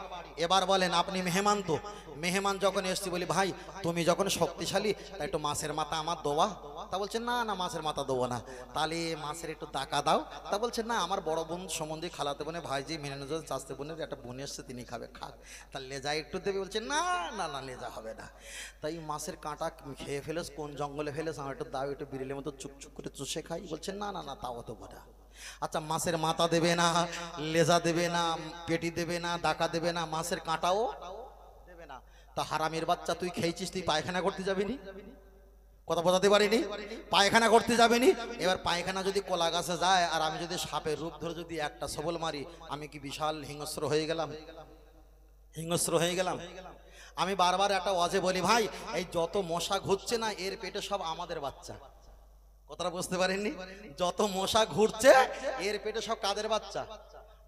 এবার বলেন, আপনি মেহমান, তো মেহমান যখন এসছি বলি, ভাই তুমি যখন শক্তিশালী তাই একটু মাছের মাথা আমার দেওয়া। তা বলছে না না, মাছের মাথা দেবো না। তাহলে মাছের একটু টাকা দাও। তা বলছে না, আমার বড় বোন সম্বন্ধে খালাতে বোনে ভাইজি মেনে চাষতে বোনের একটা বোন এসছে, তিনি খাবে, খাক। তার লেজা একটু দেবে। বলছে না না না, লেজা হবে না। তাই মাছের কাঁটা খেয়ে ফেলেস, কোন জঙ্গলে ফেলেস, আমার একটু দাও, একটু বিড়িলের মতো চুপচুপ করে চুষে খাই। বলছে না না না, তাও দেবো না। আচ্ছা, মাছের মাথা দেবে না, লেজা দেবে না, পেটি দেবে না, দাকা দেবে না, মাছের কাঁটাও দেবে না। তা হারামের বাচ্চা, তুই খেয়েছিস, তুই পায়খানা করতে যাবি নি? কথা বোঝাতে পারিনি? পায়খানা করতে যাবে নি? এবার পায়খানা যদি কলা গাছে যায়, আর আমি যদি সাপের রূপ ধরে যদি একটা সবল মারি, আমি কি বিশাল হিংস্র হয়ে গেলাম? হিংস্র হয়ে গেলাম? আমি বারবার একটা ওয়াজে বলি, ভাই এই যত মশা ঘুরছে না, এর পেটে সব আমাদের বাচ্চা। কথাটা বুঝতে পারেননি? যত মশা ঘুরছে এর পেটে সব কাদের বাচ্চা?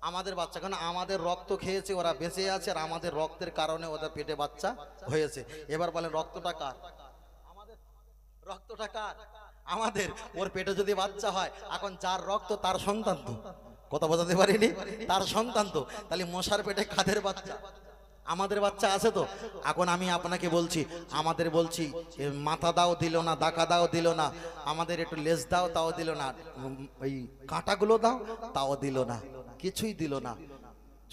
আমাদের বাচ্চা। কারণ আমাদের রক্ত খেয়েছে, ওরা বেঁচে আছে, আর আমাদের রক্তের কারণে ওদের পেটে বাচ্চা হয়েছে। এবার বলেন, রক্তটা কার? আমাদের। রক্তটা কার? আমাদের। ওর পেটে যদি বাচ্চা হয়, এখন যার রক্ত তার সন্তান তো। কথা বোঝাতে পারিনি? তার সন্তান তো। তাহলে মশার পেটে কাদের বাচ্চা? আমাদের বাচ্চা আছে তো। এখন আমি আপনাকে বলছি, আমাদের বলছি, মাথা দাও দিল না, দাকা দাও দিল না, আমাদের একটু লেজ দাও তাও দিল না, ওই কাঁটাগুলো দাও তাও দিল না, কিছুই দিল না।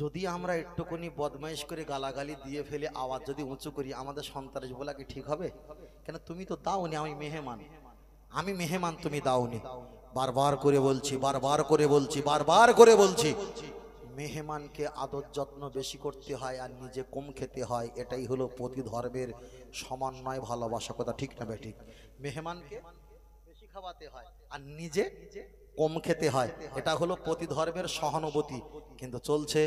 যদি আমরা একটুখানি বদমাইশ করে গালাগালি দিয়ে ফেলে আওয়াজ যদি উঁচু করি, আমাদের সন্তান বলা কি ঠিক হবে? কেন? তুমি তো দাওনি, আমি মেহমান, আমি মেহমান, তুমি দাওনি। বারবার করে বলছি, বারবার করে বলছি, বারবার করে বলছি, মেহমানকে আদর যত্ন বেশি করতে হয় আর নিজে কম খেতে হয়। এটাই হলো প্রতি ধর্মের সমন্বয়, ভালোবাসা। কথা ঠিক না বেঠিক? মেহমানকে বেশি খাওয়াতে হয় আর নিজে কম খেতে হয়, এটা হলো প্রতি ধর্মের সহানুভূতি। কিন্তু চলছে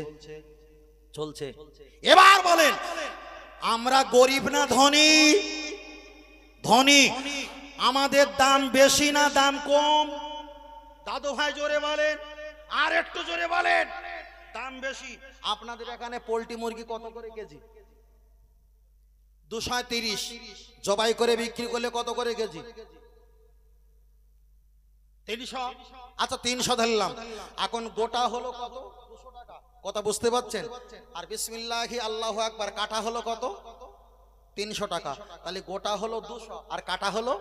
চলছে। এবার বলেন, আমরা গরিব না ধনী? ধনী। আমাদের দাম বেশি না দাম কম? দাদু ভাই জোরে বলেন, আর একটু জোরে বলেন। দাম বেশি। আপনাদের এখানে পোল্ট্রি মুরগি কত করে কেজি? 230। জবাই করে বিক্রি করলে কত করে কেজি? 300। আচ্ছা 300 ধরলাম। এখন গোটা হলো কত? 200 টাকা। কথা বুঝতে পারছেন? আর বিসমিল্লাহি আল্লাহু আকবার কাটা হলো কত? 300 টাকা। তাহলে গোটা হলো 200 আর কাটা হলো?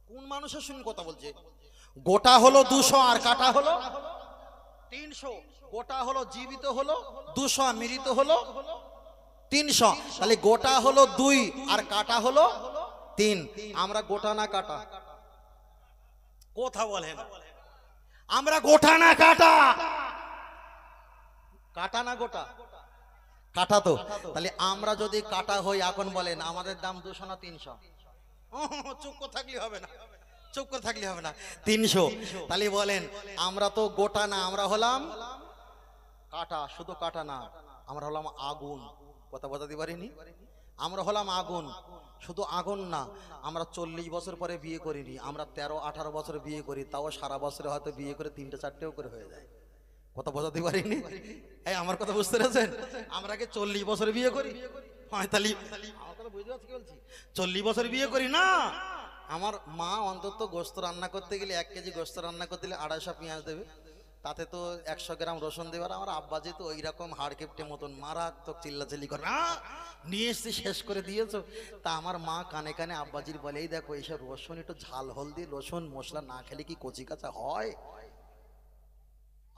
কোন মানুষের সঙ্গে কথা বলছে? গোটা হলো 200 আর কাটা হলো? 300 গোটা হলো, জীবিত হলো 200, মৃত হলো 300। তাহলে গোটা হলো 2 আর কাটা হলো 3। আমরা গোটা না কাটা? কথা বলেন, আমরা গোটা না কাটা? কাটা না গোটা? কাটা তো। তাহলে আমরা যদি কাটা হই, এখন বলেন আমাদের দাম 200 না 300? চুপ করে থাকলে হবে না, চুপ করে থাকলে হবে না, 300। তাহলে বলেন আমরা তো গোটা না, আমরা হলাম কাটা। শুধু কাটা না, আমরা হলাম আগুন। কথা বোঝাতে পারিনি? আমরা হলাম আগুন। শুধু আগুন না, আমরা 40 বছর পরে বিয়ে করিনি, আমরা 13-18 বছর বিয়ে করি, তাও সারা বছরে হয়তো বিয়ে করে 3-4টেও করে হয়ে যায়। কথা বোঝাতে পারিনি? এই আমার কথা বুঝতে পেরেছেন? আমরা কি 40 বছর বিয়ে করি? 40 বছর বিয়ে করি না। আমার মা অন্তত গোস্ত রান্না করতে গেলে 1 কেজি গোস্ত রান্না করতে গেলে 250 পেঁয়াজ দেবে, তাতে তো 100 গ্রাম রসুন দেবে। আর আমার আব্বাজি তো ওই রকম হাড় কেপটে মতন মারাত্মক চিল্লাচিল্লি করে, নিয়ে এসে শেষ করে দিয়েছো। তা আমার মা কানে কানে আব্বাজির বলে, এই দেখো এইসব রসুন একটু ঝাল হলদি রসুন মশলা না খেলে কি কচি কাঁচা হয়?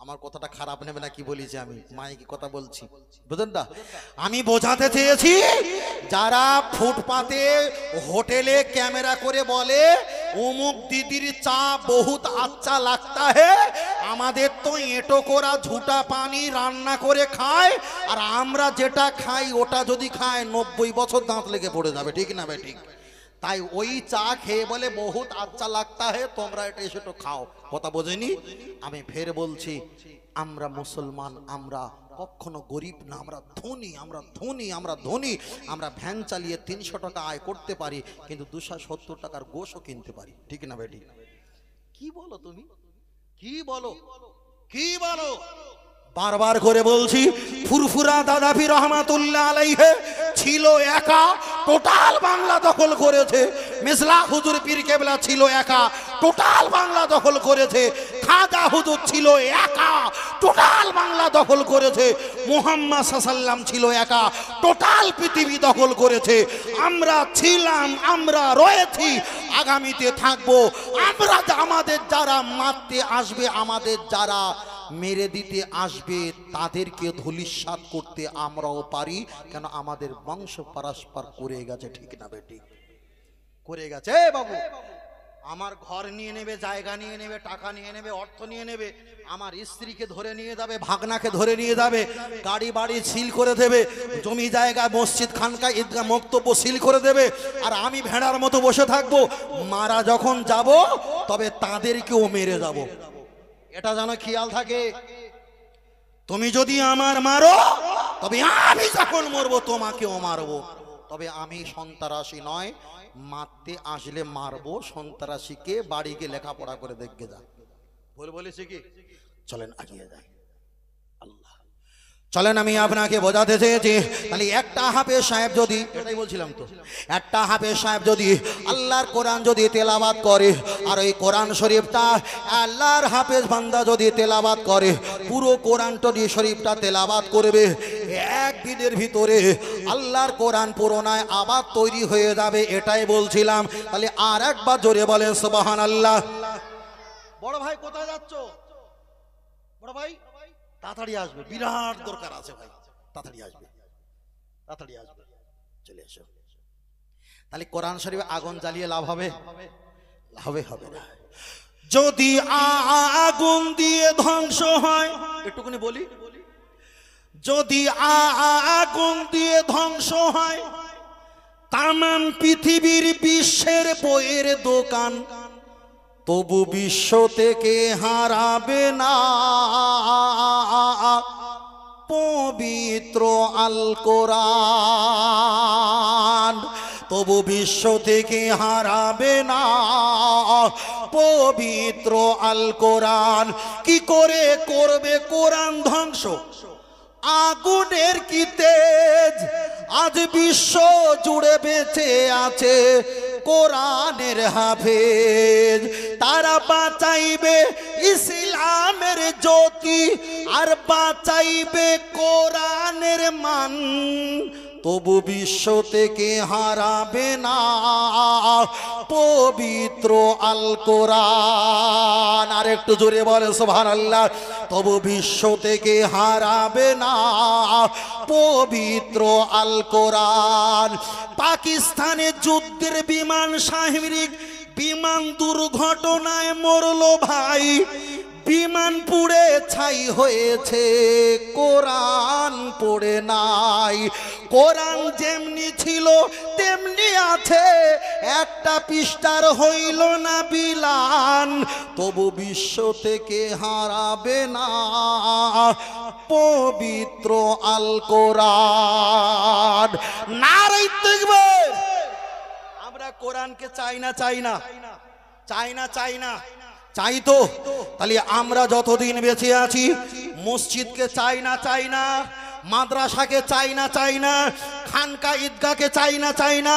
আমার কথাটা খারাপ নেবে না কি বলেছি আমি? মায়ে কি কথা বলছি, বুঝলেন না? আমি বোঝাতে চেয়েছি, যারা ফুটপাতে হোটেলে ক্যামেরা করে বলে অমুক দিদির চা বহুত আচ্ছা লাগতা হে, আমাদের তো এঁটো করা ঝুটা পানি রান্না করে খায়, আর আমরা যেটা খাই ওটা যদি খায় 90 বছর দাঁত লেগে পড়ে যাবে। ঠিক না ভাই? ঠিক। তাই ওই চা খেয়ে বলে বহুত আচ্ছা লাগতা হে, তোমরা এটা এসে তো খাও। কথা বোঝেনি? আমি ফের বলছি, আমরা মুসলমান, আমরা কখনো গরিব না, আমরা ধনী, আমরা ধনী, আমরা ধনী। আমরা ভ্যান চালিয়ে 300 টাকা আয় করতে পারি, কিন্তু 270 টাকার গোশও কিনতে পারি। ঠিক না বেটি? কি বলো তুমি? কি বলো? কি বলো? বারবার করে বলছি, ফুরফুরা দাদাফি রহমাতুল্লাহ আলাইহি ছিল একা, টোটাল বাংলা দখল করেছে। মিসলাহ হুজুর পীর কেবলা ছিল একা, টোটাল বাংলা দখল করেছে। খাজা হুজুর ছিল একা, টোটাল বাংলা দখল করেছে। মুহাম্মদ সাল্লাল্লাহু আলাইহি ছিল একা, টোটাল পৃথিবী দখল করেছে। আমরা ছিলাম, আমরা রয়েছি, আগামীতে থাকবো। আমরা আমাদের যারা মারতে আসবে, আমাদের যারা মেরে দিতে আসবে, তাদেরকে ধূলিসাৎ করতে আমরাও পারি। কেন? আমাদের বংশ পরস্পর করে গেছে। ঠিক না বেটি? করে গেছে বাবু। আমার ঘর নিয়ে নেবে, জায়গা নিয়ে নেবে, টাকা নিয়ে নেবে, অর্থ নিয়ে নেবে, আমার স্ত্রীকে ধরে নিয়ে যাবে, ভাগনাকে ধরে নিয়ে যাবে, গাড়ি বাড়ি সিল করে দেবে, জমি জায়গা মসজিদ খানকা ঈদগাহ মক্তব্য সিল করে দেবে, আর আমি ভেড়ার মতো বসে থাকবো। মারা যখন যাব, তবে তাদেরকেও মেরে যাব। এটা যেন খেয়াল থাকে। তুমি যদি আমার মারো, তবে আমি যখন মরবো তোমাকেও মারবো। তবে আমি সন্ত্রাসী নয়, মারতে আসলে মারবো। সন্ত্রাসীকে বাড়ি গিয়ে লেখাপড়া করে দেখবে যা। বলেছি কি? চলেন আগিয়ে যাই। আল্লাহ, চলেন আমি আপনাকে বোঝাতে চেয়েছি। তাহলে একটা হাফেজ সাহেব যদি, এটাই বলছিলাম তো, একটা হাফেজ সাহেব যদি আল্লাহর কোরআন যদি তেলাওয়াত করে, আর ওই কোরআন শরীফটা আল্লাহর হাফেজ বান্দা যদি তেলাওয়াত করে, পুরো কোরআনটা শরীফটা তেলাওয়াত করবে, একদিনের ভিতরে আল্লাহর কোরআন পুরোনায় আবার তৈরি হয়ে যাবে। এটাই বলছিলাম। তাহলে আর একবার জোরে বলেন সুবহানাল্লাহ। বড় ভাই কোথায় যাচ্ছ? বড় ভাই তাড়াতাড়ি আসবে, বিরাট দরকার আছে ভাই, তাড়াতাড়ি আসবে, তাড়াতাড়ি আসবে, চলে এসো। তাহলে কোরআন শরীফে আগুন জ্বালিয়ে লাভ হবে? হবে? হবে না। যদি আগুন দিয়ে ধ্বংস হয়, একটুখানি বলি, যদি আগুন দিয়ে ধ্বংস হয় তামাম পৃথিবীর বিশ্বের বইয়ের দোকান, তবু বিশ্ব থেকে হারাবে না পবিত্র আল কোরআন। তবু বিশ্ব থেকে হারাবে না পবিত্র আল কোরআন। কি করে করবে কোরআন ধ্বংস? আগুনের কি তেজ, আজ বিশ্ব জুড়ে বেঁচে আছে কোরআনের হাফেজ। তারা বাঁচাইবে ইসলামের জ্যোতি, আর বাঁচাইবে কোরআনের মান। তবু বিশ্ব থেকে হারাবে না পবিত্র আল কোরআন। আর একটু জোরে বলে সুবহানাল্লাহ। তবু বিশ্ব থেকে হারাবে না পবিত্র আল কোরআন। পাকিস্তানের যুদ্ধের বিমান সামরিক বিমান দুর্ঘটনায় মরলো ভাই, বিমান পুড়ে ছাই হয়েছে, কোরআন পড়ে নাই। কোরআন যেমনি ছিল তেমনি আছে, একটা পৃষ্ঠার হইল না বিলান। তবু বিশ্ব থেকে হারাবে না পবিত্র আল কোরআন। নারে তাকবীর। আমরা কোরআনকে চাই না, চাই না, চাই না, চাই না, চাই তো। তাহলে আমরা যতদিন বেঁচে আছি মসজিদকে চাই না, চাই না, মাদ্রাসাকে চাই না, চাই না, খানকা ঈদগাহকে চাই না, চাই না,